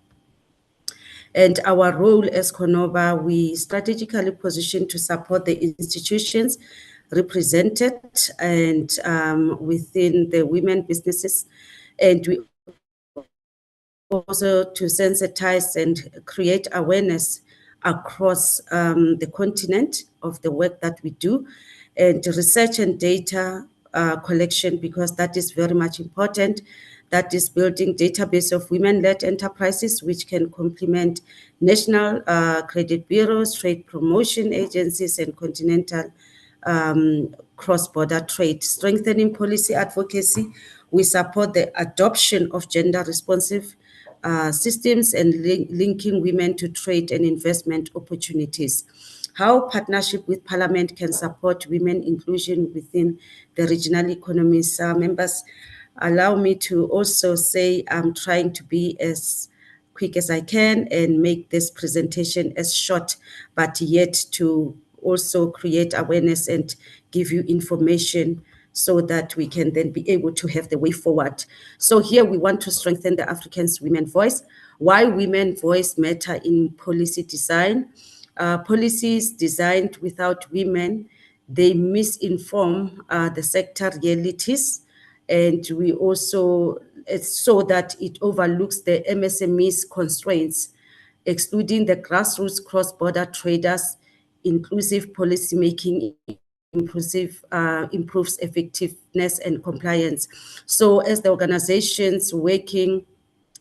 And our role as CONOBA, we strategically position to support the institutions represented and within the women businesses. And we also to sensitize and create awareness across the continent of the work that we do, and research and data collection, because that is very much important. That is building database of women-led enterprises, which can complement national credit bureaus, trade promotion agencies, and continental cross-border trade. Strengthening policy advocacy, we support the adoption of gender-responsive systems and linking women to trade and investment opportunities. How partnership with Parliament can support women inclusion within the regional economies. Members, allow me to also say I'm trying to be as quick as I can and make this presentation as short, but yet to also create awareness and give you information so that we can then be able to have the way forward. So here we want to strengthen the Africans' women voice. Why women voice matter in policy design. Policies designed without women, they misinform the sector realities. And we also, it's so that it overlooks the MSME's constraints, excluding the grassroots cross-border traders. Inclusive policymaking improves effectiveness and compliance. So as the organizations working,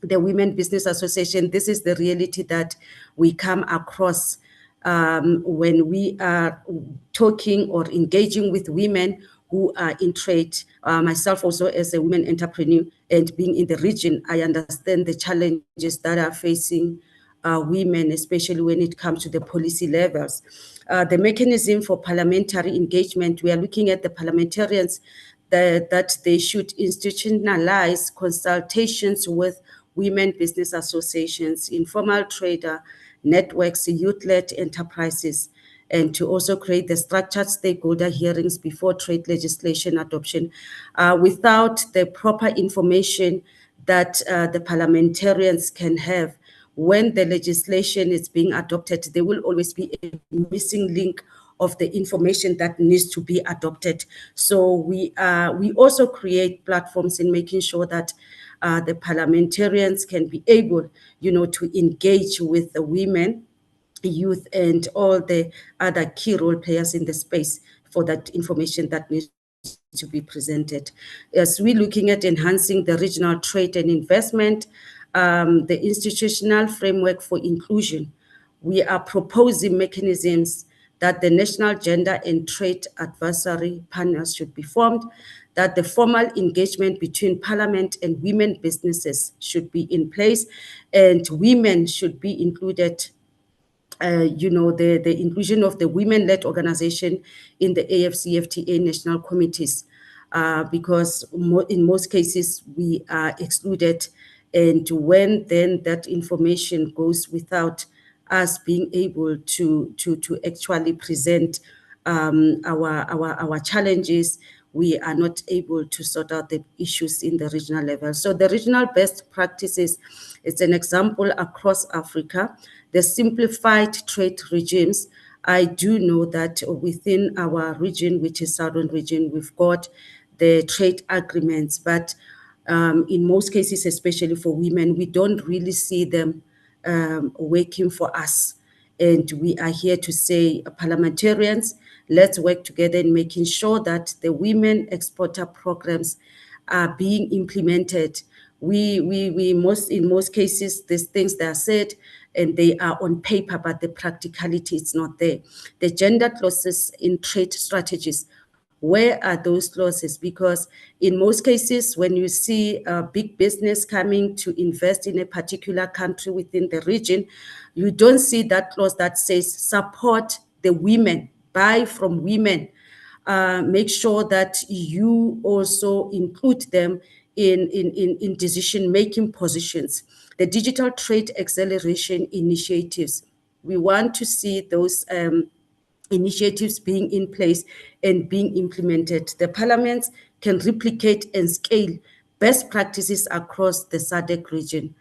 the Women Business Association, this is the reality that we come across when we are talking or engaging with women who are in trade. Myself also as a women entrepreneur and being in the region, I understand the challenges that are facing women, especially when it comes to the policy levels. The mechanism for parliamentary engagement, we are looking at the parliamentarians that they should institutionalize consultations with women business associations, informal trader networks, youth-led enterprises, and to also create the structured stakeholder hearings before trade legislation adoption. Without the proper information that the parliamentarians can have, when the legislation is being adopted, there will always be a missing link of the information that needs to be adopted. So we also create platforms in making sure that the parliamentarians can be able, to engage with the women, youth, and all the other key role players in the space for that information that needs to be presented. As we're looking at enhancing the regional trade and investment, the institutional framework for inclusion, we are proposing mechanisms that the National Gender and Trade Advisory Panels should be formed, that the formal engagement between Parliament and women businesses should be in place, and women should be included. The inclusion of the women-led organization in the AFCFTA national committees, because in most cases we are excluded, and when then that information goes without us being able to actually present our challenges, we are not able to sort out the issues in the regional level. So the regional best practices, it's an example across Africa. The simplified trade regimes, I do know that within our region, which is Southern region, we've got the trade agreements, but in most cases, especially for women, we don't really see them working for us. And we are here to say, parliamentarians, let's work together in making sure that the women exporter programs are being implemented. In most cases, these things that are said and they are on paper, but the practicality is not there. The gender clauses in trade strategies, where are those clauses? Because in most cases, when you see a big business coming to invest in a particular country within the region, you don't see that clause that says support the women, buy from women. Make sure that you also include them in decision-making positions. The digital trade acceleration initiatives, we want to see those initiatives being in place and being implemented. The parliaments can replicate and scale best practices across the SADC region.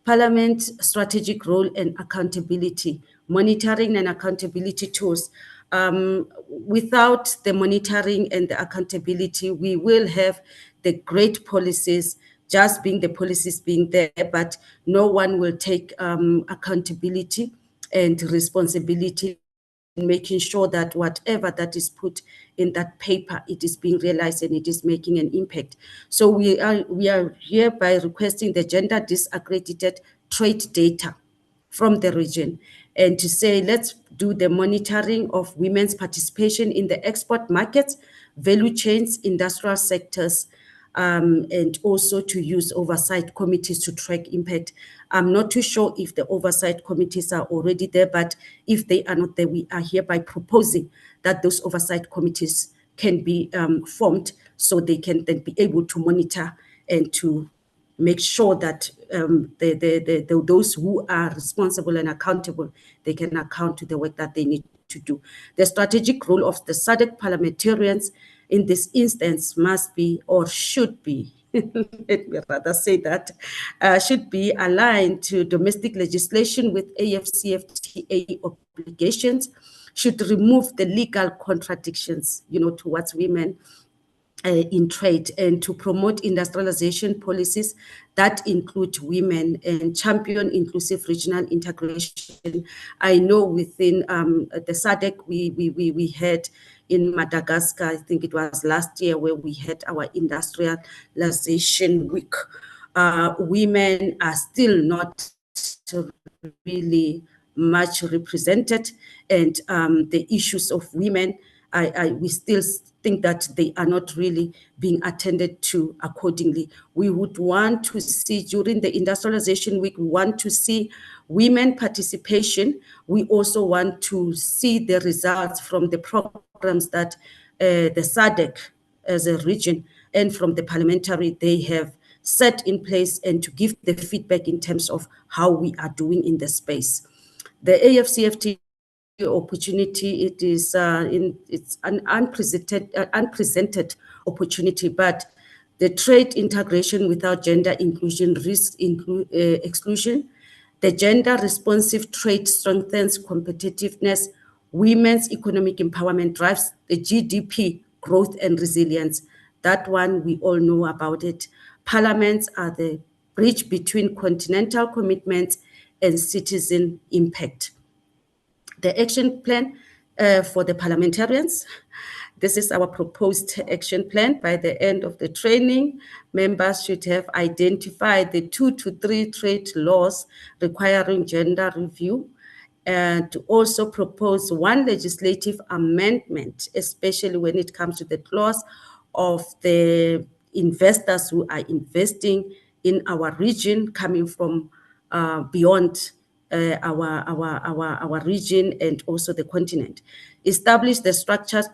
Parliament strategic role and accountability, monitoring and accountability tools. Without the monitoring and the accountability, we will have the great policies just being the policies being there, but no one will take accountability and responsibility in making sure that whatever that is put in that paper, it is being realized and it is making an impact. So we are hereby requesting the gender disaggregated trade data from the region, and to say, let's do the monitoring of women's participation in the export markets, value chains, industrial sectors, and also to use oversight committees to track impact. I'm not too sure if the oversight committees are already there, but if they are not there, we are hereby proposing that those oversight committees can be formed so they can then be able to monitor and to make sure that those who are responsible and accountable, they can account to the work that they need to do. The strategic role of the SADC parliamentarians in this instance must be, or should be, let me rather say that, should be aligned to domestic legislation with AFCFTA obligations, should remove the legal contradictions, towards women in trade, and to promote industrialization policies that include women and champion inclusive regional integration. I know within the SADC, we had in Madagascar, I think it was last year, where we had our industrialization week. Women are still not really much represented, and the issues of women, we still think that they are not really being attended to accordingly. We would want to see during the industrialization week, we want to see women participation. We also want to see the results from the programs that the SADC as a region and from the parliamentary they have set in place, and to give the feedback in terms of how we are doing in the space. The AFCFTA opportunity, it's an unprecedented opportunity, but the trade integration without gender inclusion risks exclusion. The gender responsive trade strengthens competitiveness. Women's economic empowerment drives the GDP growth and resilience. That one, we all know about it. Parliaments are the bridge between continental commitments and citizen impact. The action plan for the parliamentarians. This is our proposed action plan. By the end of the training, members should have identified the 2 to 3 trade laws requiring gender review, and to also propose one legislative amendment, especially when it comes to the clause of the investors who are investing in our region, coming from beyond our region and also the continent. Establish the structured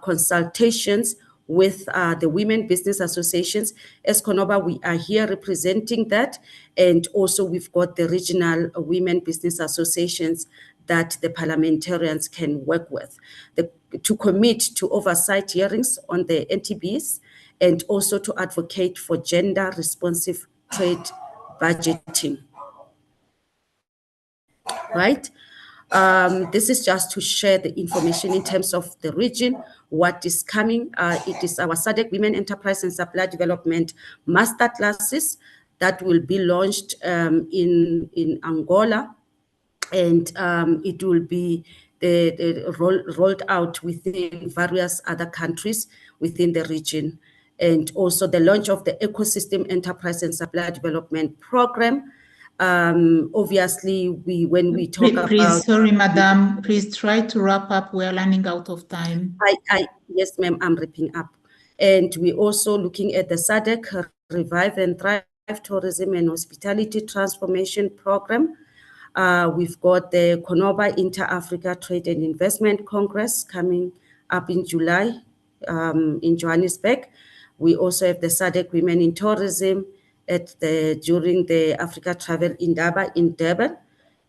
consultations with the women business associations. As Konoba, we are here representing that, and also we've got the regional women business associations that the parliamentarians can work with. To commit to oversight hearings on the NTBs, and also to advocate for gender responsive trade budgeting. Right? This is just to share the information in terms of the region, what is coming. It is our SADC Women Enterprise and Supply Development Master Classes that will be launched in Angola, and it will be rolled out within various other countries within the region. And also the launch of the Ecosystem Enterprise and Supply Development Program. Obviously, when we talk about... Sorry, Madam, please try to wrap up. We are running out of time. Yes, ma'am, I'm wrapping up. And we're also looking at the SADC Revive and Thrive Tourism and Hospitality Transformation Program. We've got the Konoba Inter-Africa Trade and Investment Congress coming up in July in Johannesburg. We also have the SADC Women in Tourism during the Africa Travel Indaba in Durban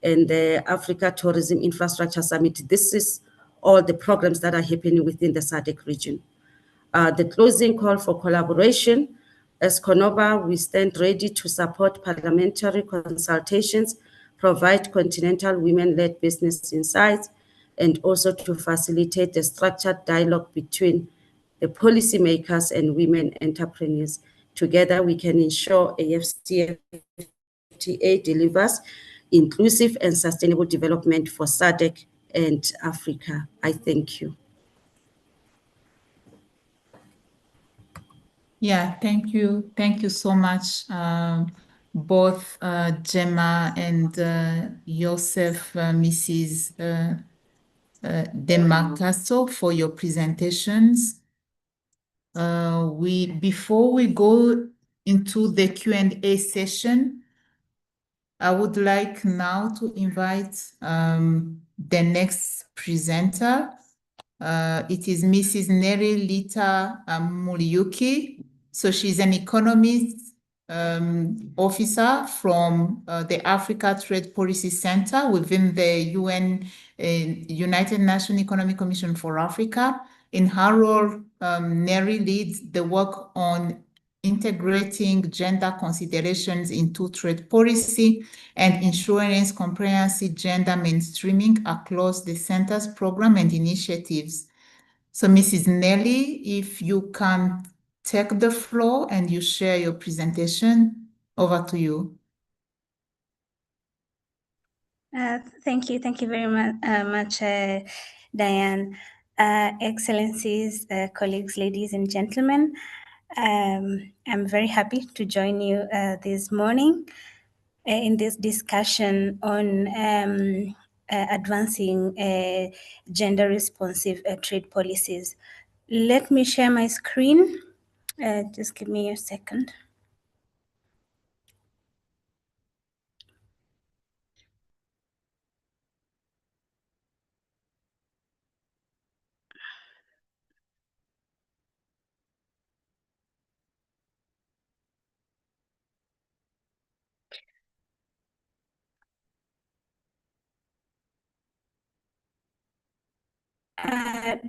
and the Africa Tourism Infrastructure Summit. This is all the programs that are happening within the SADC region. The closing call for collaboration. As CONOBA, we stand ready to support parliamentary consultations, provide continental women-led business insights, and also to facilitate the structured dialogue between the policymakers and women entrepreneurs. Together, we can ensure AfCFTA delivers inclusive and sustainable development for SADC and Africa. I thank you. Yeah, thank you. Thank you so much, both Gemma and Joseph, Mrs. Demarcaso, for your presentations. Before we go into the Q&A session, I would like now to invite the next presenter. It is Mrs. Neri Lita Muriuki. So she's an economist officer from the Africa Trade Policy Center within the United Nations Economic Commission for Africa. In her role, Neri leads the work on integrating gender considerations into trade policy and ensuring comprehensive gender mainstreaming across the center's program and initiatives. So Mrs. Nelly, if you can take the floor and you share your presentation, over to you. Thank you very much, Diane. Excellencies, colleagues, ladies and gentlemen, I'm very happy to join you this morning in this discussion on advancing gender-responsive trade policies. Let me share my screen. Just give me a second.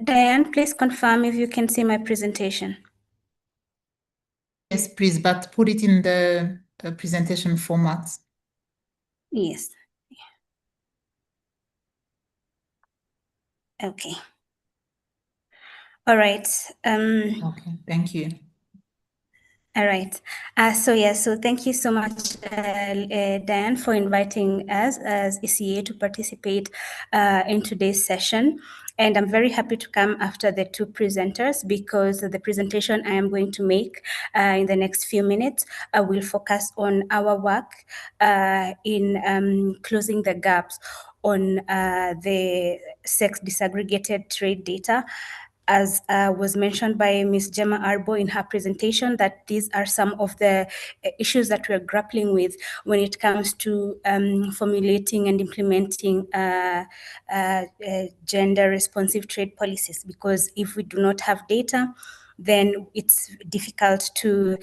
Diane, please confirm if you can see my presentation. Yes, please, but put it in the presentation format. Yes. Okay. All right. Okay, thank you. All right. So thank you so much, Diane, for inviting us as ECA to participate in today's session. And I'm very happy to come after the two presenters because the presentation I am going to make in the next few minutes will focus on our work in closing the gaps on the sex disaggregated trade data. As was mentioned by Ms. Gemma Arbo in her presentation, that these are some of the issues that we're grappling with when it comes to formulating and implementing gender-responsive trade policies. Because if we do not have data, then it's difficult to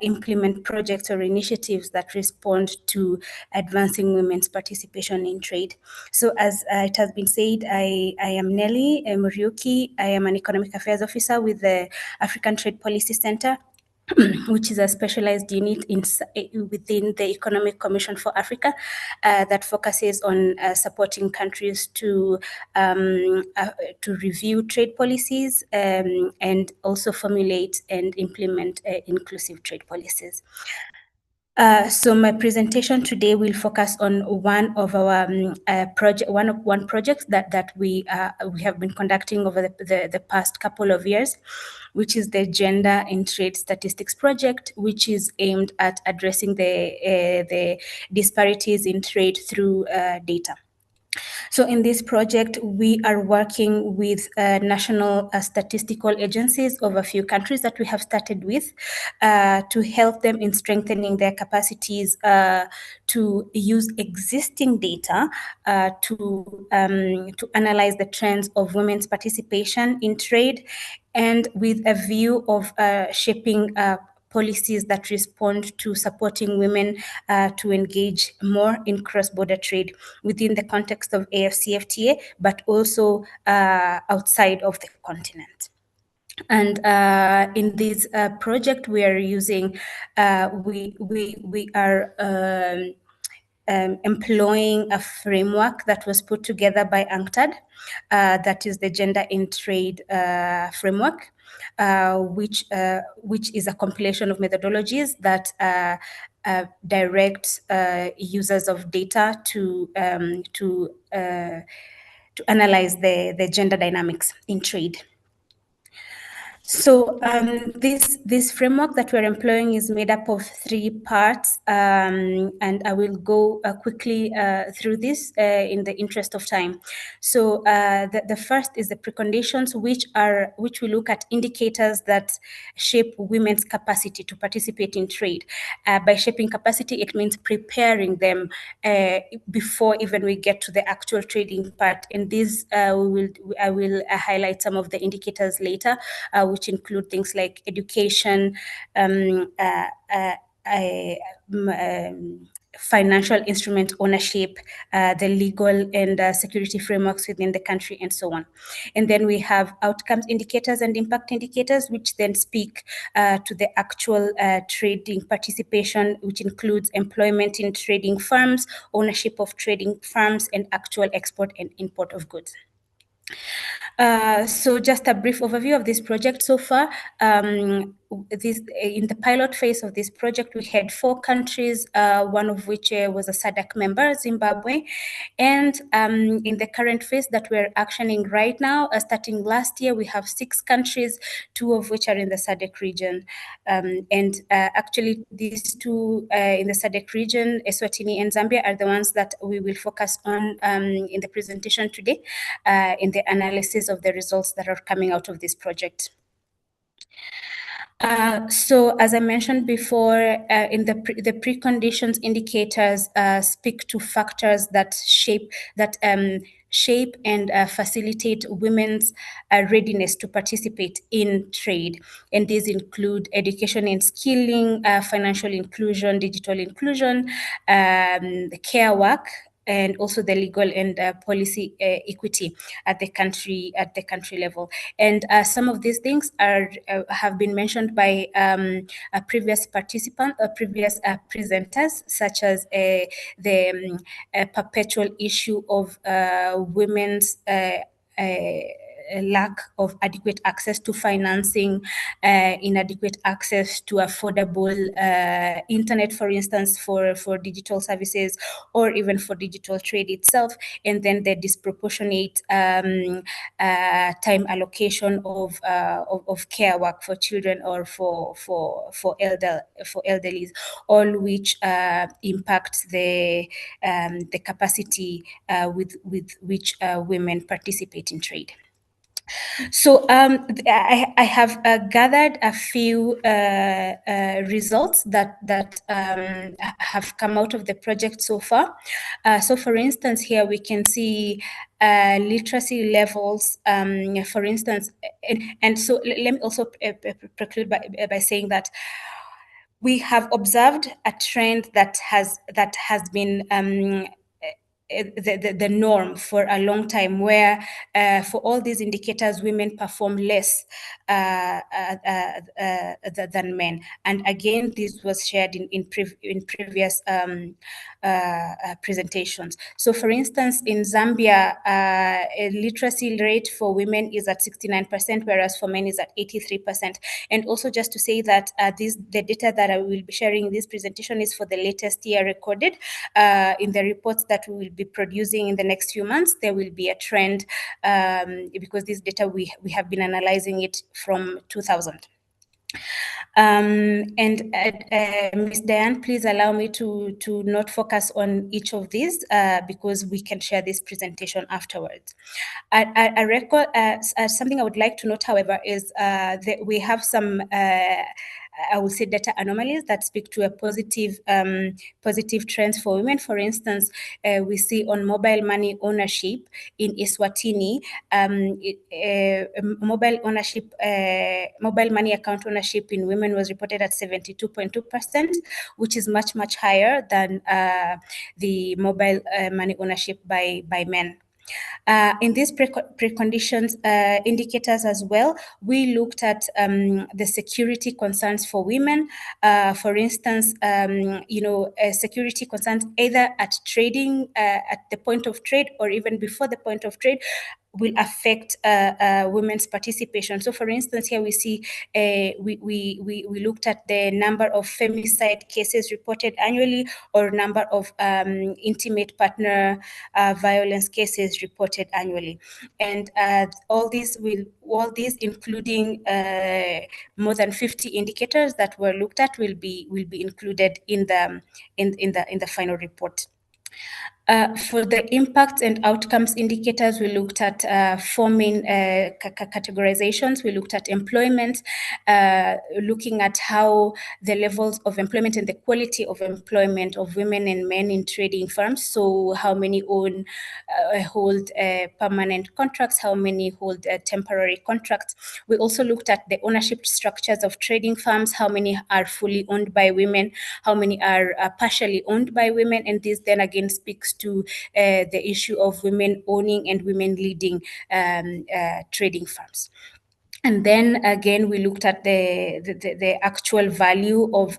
implement projects or initiatives that respond to advancing women's participation in trade. So as it has been said, I am Nelly Muriuki. I am an Economic Affairs Officer with the African Trade Policy Center, which is a specialized unit within the Economic Commission for Africa that focuses on supporting countries to review trade policies and also formulate and implement inclusive trade policies. So my presentation today will focus on one of our project that we have been conducting over the past couple of years, which is the Gender in Trade Statistics Project, which is aimed at addressing the disparities in trade through data. So in this project, we are working with national statistical agencies of a few countries that we have started with to help them in strengthening their capacities to use existing data to analyze the trends of women's participation in trade and with a view of shaping policies that respond to supporting women to engage more in cross-border trade within the context of AFCFTA, but also outside of the continent. And in this project, we are using, we are employing a framework that was put together by UNCTAD, that is the Gender in Trade framework, which is a compilation of methodologies that direct users of data to analyze the gender dynamics in trade. So this framework that we're employing is made up of 3 parts, and I will go quickly through this in the interest of time. So the first is the preconditions, which we look at indicators that shape women's capacity to participate in trade. By shaping capacity, it means preparing them before even we get to the actual trading part. And this I will highlight some of the indicators later, which include things like education, financial instrument ownership, the legal and security frameworks within the country, and so on. And then we have outcomes indicators and impact indicators, which then speak to the actual trading participation, which includes employment in trading firms, ownership of trading firms, and actual export and import of goods. So just a brief overview of this project so far. In the pilot phase of this project, we had 4 countries, one of which was a SADC member, Zimbabwe. And in the current phase that we're actioning right now, starting last year, we have 6 countries, 2 of which are in the SADC region. Actually, these 2 in the SADC region, Eswatini and Zambia, are the ones that we will focus on in the presentation today, in the analysis of the results that are coming out of this project. So as I mentioned before, in the preconditions indicators speak to factors that shape and facilitate women's readiness to participate in trade. And these include education and skilling, financial inclusion, digital inclusion, the care work, and also the legal and policy equity at the country level. And some of these things have been mentioned by previous participants, previous presenters, such as the perpetual issue of women's lack of adequate access to financing, inadequate access to affordable internet, for instance, for digital services, or even for digital trade itself, and then the disproportionate time allocation of care work for children or for elderlies, all which impact the capacity with which women participate in trade. So I have gathered a few results that have come out of the project so far. So for instance, here we can see literacy levels, for instance, and so let me also preclude by saying that we have observed a trend that has been the norm for a long time, where for all these indicators, women perform less than men. And again, this was shared in previous presentations. So for instance, in Zambia, a literacy rate for women is at 69%, whereas for men is at 83%. And also just to say that the data that I will be sharing in this presentation is for the latest year recorded. In the reports that we will be producing in the next few months, there will be a trend, because this data we have been analyzing it from 2000. And Ms. Diane, please allow me to not focus on each of these because we can share this presentation afterwards. I record something I would like to note, however, is that we have some I would say, data anomalies that speak to a positive trends for women. For instance, we see on mobile money ownership in Eswatini, mobile money account ownership in women was reported at 72.2%, which is much higher than the mobile money ownership by men. In these preconditions indicators as well, we looked at the security concerns for women. For instance, security concerns either at trading, at the point of trade, or even before the point of trade, will affect women's participation. So, for instance, here we see we looked at the number of femicide cases reported annually, or number of intimate partner violence cases reported annually, and all these, including more than 50 indicators that were looked at, will be included in the final report. For the impacts and outcomes indicators, we looked at 4 main categorizations. We looked at employment, looking at how the levels of employment and the quality of employment of women and men in trading firms. So how many hold permanent contracts, how many hold temporary contracts. We also looked at the ownership structures of trading firms, how many are fully owned by women, how many are partially owned by women, and this then again speaks to the issue of women owning and women leading trading firms. And then again, we looked at the actual value of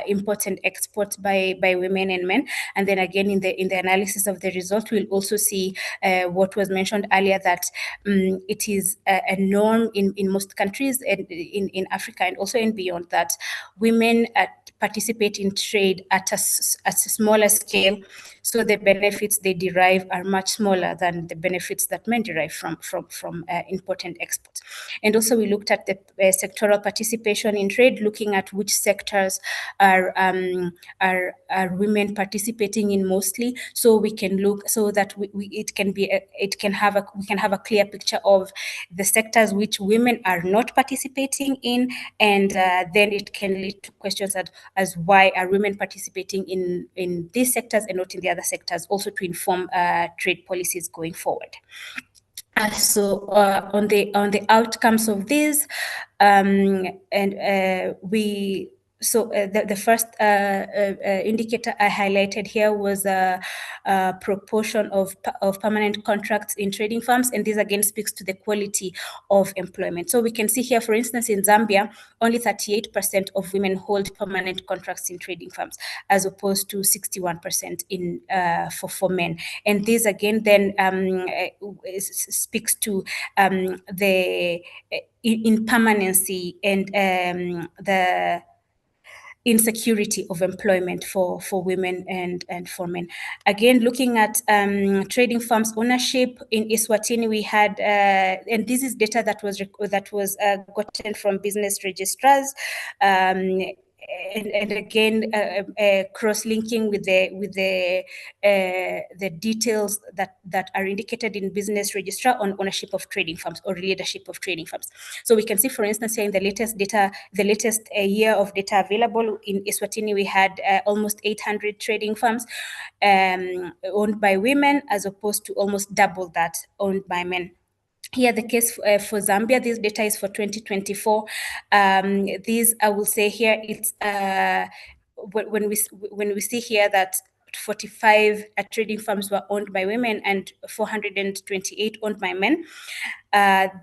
import and export by women and men. And then again, in the analysis of the result, we'll also see what was mentioned earlier, that it is a norm in most countries and in Africa and also in beyond, that women participate in trade at a smaller scale, so the benefits they derive are much smaller than the benefits that men derive from import and export. And also we looked at the sectoral participation in trade, looking at which sectors are women participating in mostly, so we can look, so that we can have a clear picture of the sectors which women are not participating in, and then it can lead to questions as why are women participating in these sectors and not in the other sectors, also to inform trade policies going forward. So on the outcomes of this, the first indicator I highlighted here was a proportion of permanent contracts in trading firms, and this again speaks to the quality of employment. So we can see here, for instance, in Zambia, only 38% of women hold permanent contracts in trading firms, as opposed to 61% for men. And this again then speaks to the impermanency and the insecurity of employment for women and for men. Again, looking at trading firms ownership in Eswatini, we had, and this is data that was gotten from business registrars. And again, cross-linking with the details that are indicated in business registrar on ownership of trading firms or leadership of trading firms. So we can see, for instance, here in the latest data, the latest year of data available in Eswatini, we had almost 800 trading firms owned by women, as opposed to almost double that owned by men. Here, the case for Zambia, this data is for 2024. These, I will say here, it's when we see here that 45 trading firms were owned by women and 428 owned by men.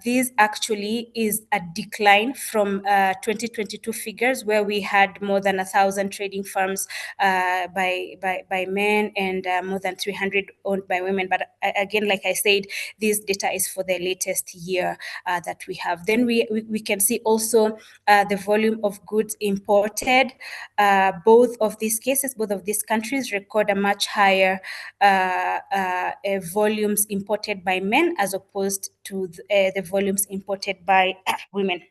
This actually is a decline from 2022 figures, where we had more than 1,000 trading firms by men and more than 300 owned by women. But again, like I said, this data is for the latest year that we have. Then we can see also the volume of goods imported. Both of these cases, both of these countries record a much higher volumes imported by men as opposed to the volumes imported by women.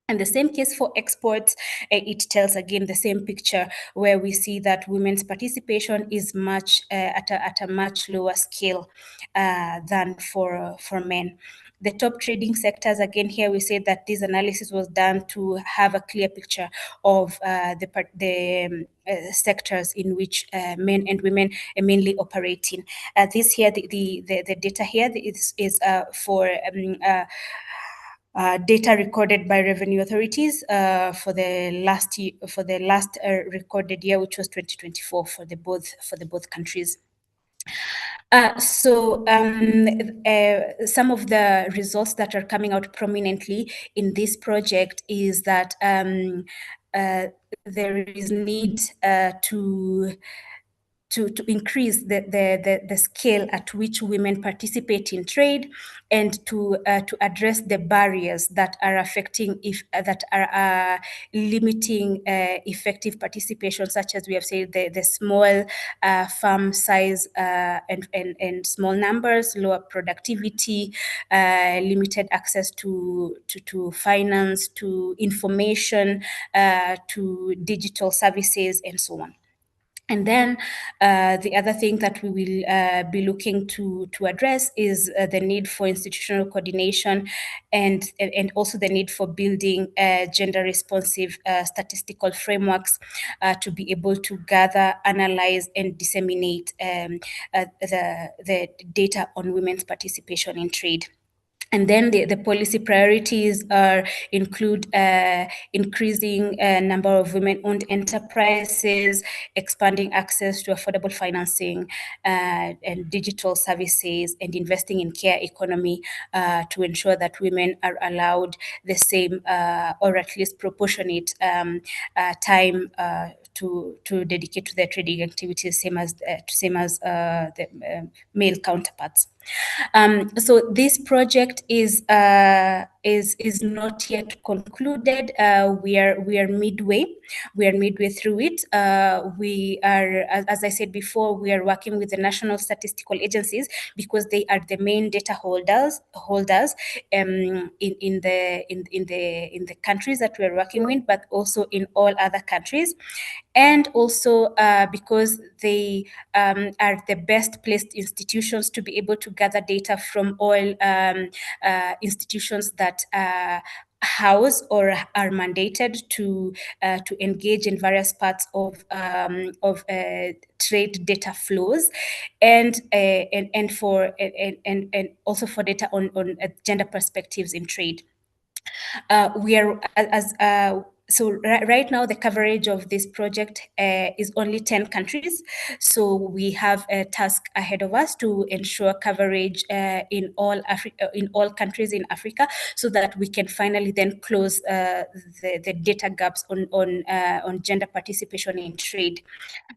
And the same case for exports, it tells again the same picture, where we see that women's participation is much at a much lower scale than for men. The top trading sectors, again, here we say that this analysis was done to have a clear picture of the sectors in which men and women are mainly operating. This here, the data here is for data recorded by revenue authorities for the last recorded year, which was 2024 for the both countries. Some of the results that are coming out prominently in this project is that there is need to increase the scale at which women participate in trade, and to address the barriers that are affecting that are limiting effective participation, such as we have said, the small farm size and small numbers, lower productivity, limited access to finance, to information, to digital services, and so on. And then the other thing that we will be looking to address is the need for institutional coordination, and also the need for building gender responsive statistical frameworks to be able to gather, analyze, and disseminate the data on women's participation in trade. And then the policy priorities include increasing number of women-owned enterprises, expanding access to affordable financing and digital services, and investing in care economy to ensure that women are allowed the same or at least proportionate time to dedicate to their trading activities, same as the male counterparts. So this project is not yet concluded. We are midway. We are midway through it. We are, as I said before, we are working with the national statistical agencies because they are the main data holders in the countries that we are working with, but also in all other countries. And also because they are the best placed institutions to be able to gather data from all institutions that house or are mandated to engage in various parts of trade data flows, and also for data on gender perspectives in trade. We are so right now the coverage of this project is only 10 countries. So we have a task ahead of us to ensure coverage in all countries in Africa, so that we can finally then close the data gaps on gender participation in trade.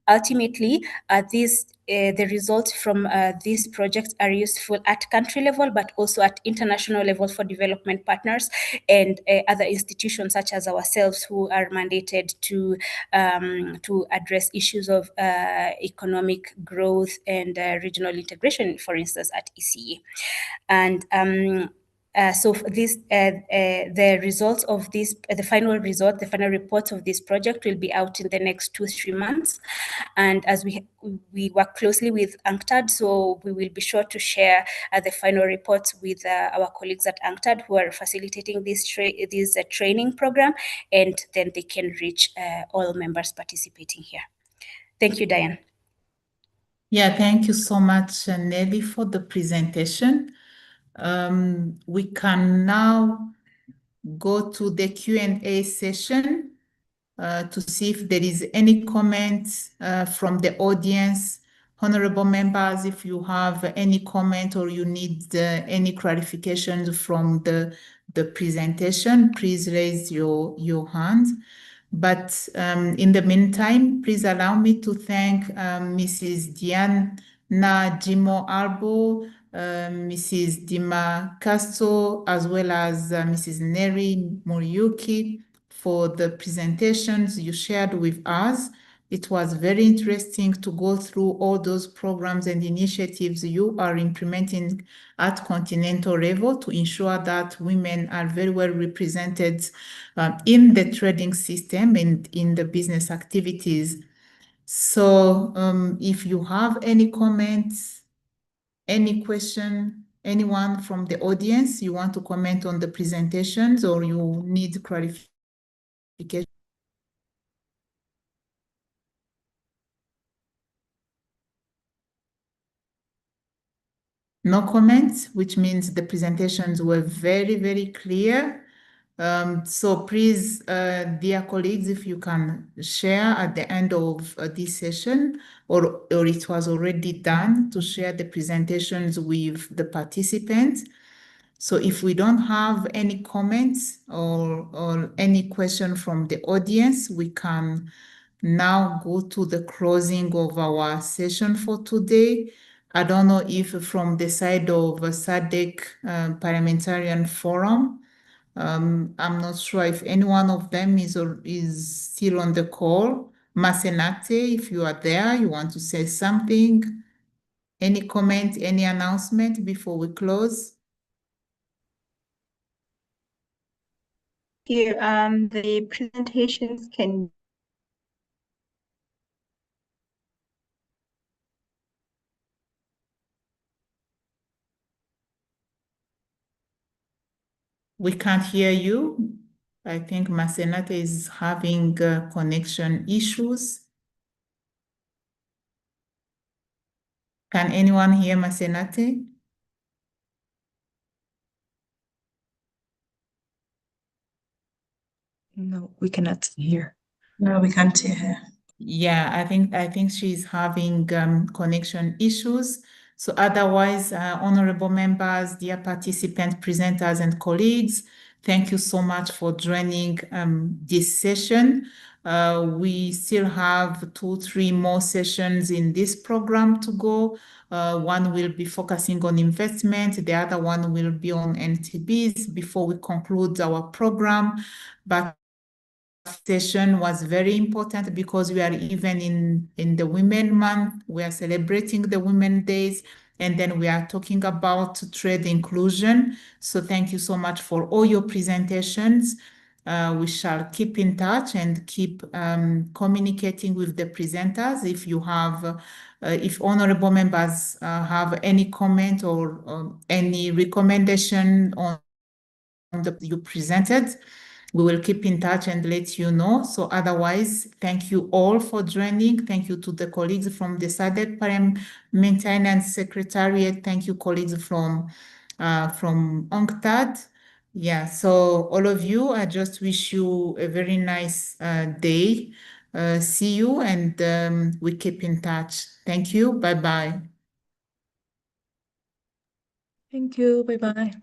Ultimately, the results from these projects are useful at country level, but also at international level for development partners and other institutions such as ourselves, who are mandated to address issues of economic growth and regional integration, for instance, at ECE. And so the results of this, the final report of this project will be out in the next 2-3 months. And as we work closely with UNCTAD, so we will be sure to share the final reports with our colleagues at UNCTAD who are facilitating this training program, and then they can reach all members participating here. Thank you, Diane. Yeah, thank you so much, Nelly, for the presentation. We can now go to the Q&A session to see if there is any comments from the audience. Honorable members, if you have any comment or you need any clarifications from the presentation, please raise your hand. But in the meantime, please allow me to thank Mrs. Diana Jimo Arbo, Mrs. Dima Castro, as well as Mrs. Neri Muriuki for the presentations you shared with us. It was very interesting to go through all those programs and initiatives you are implementing at continental level to ensure that women are very well represented in the trading system and in the business activities. So if you have any comments, any question, anyone from the audience, you want to comment on the presentations or you need clarification? No comments, which means the presentations were very, very clear. So please, dear colleagues, if you can share at the end of this session, or it was already done, to share the presentations with the participants. So if we don't have any comments or any question from the audience, we can now go to the closing of our session for today. I don't know if from the side of SADC Parliamentarian Forum, I'm not sure if any one of them is still on the call. Masenate, if you are there, you want to say something? Any comment, any announcement before we close? Here, the presentations can. We can't hear you. I think Masenate is having connection issues. Can anyone hear Masenate? No, we cannot hear. No, we can't hear her. Yeah, I think she's having connection issues. So otherwise, honorable members, dear participants, presenters, and colleagues, thank you so much for joining this session. We still have 2-3 more sessions in this program to go. One will be focusing on investment. The other one will be on NTBs before we conclude our program. But session was very important because we are even in the Women Month. We are celebrating the Women Days, and then we are talking about trade inclusion. So thank you so much for all your presentations. We shall keep in touch and keep communicating with the presenters. If you have, if honorable members have any comment or any recommendation on the you presented, we will keep in touch and let you know. So otherwise, thank you all for joining. Thank you to the colleagues from the SADC Parliamentarian Secretariat. Thank you, colleagues from UNCTAD. Yeah, so all of you, I just wish you a very nice day. See you, and we keep in touch. Thank you. Bye-bye. Thank you. Bye-bye.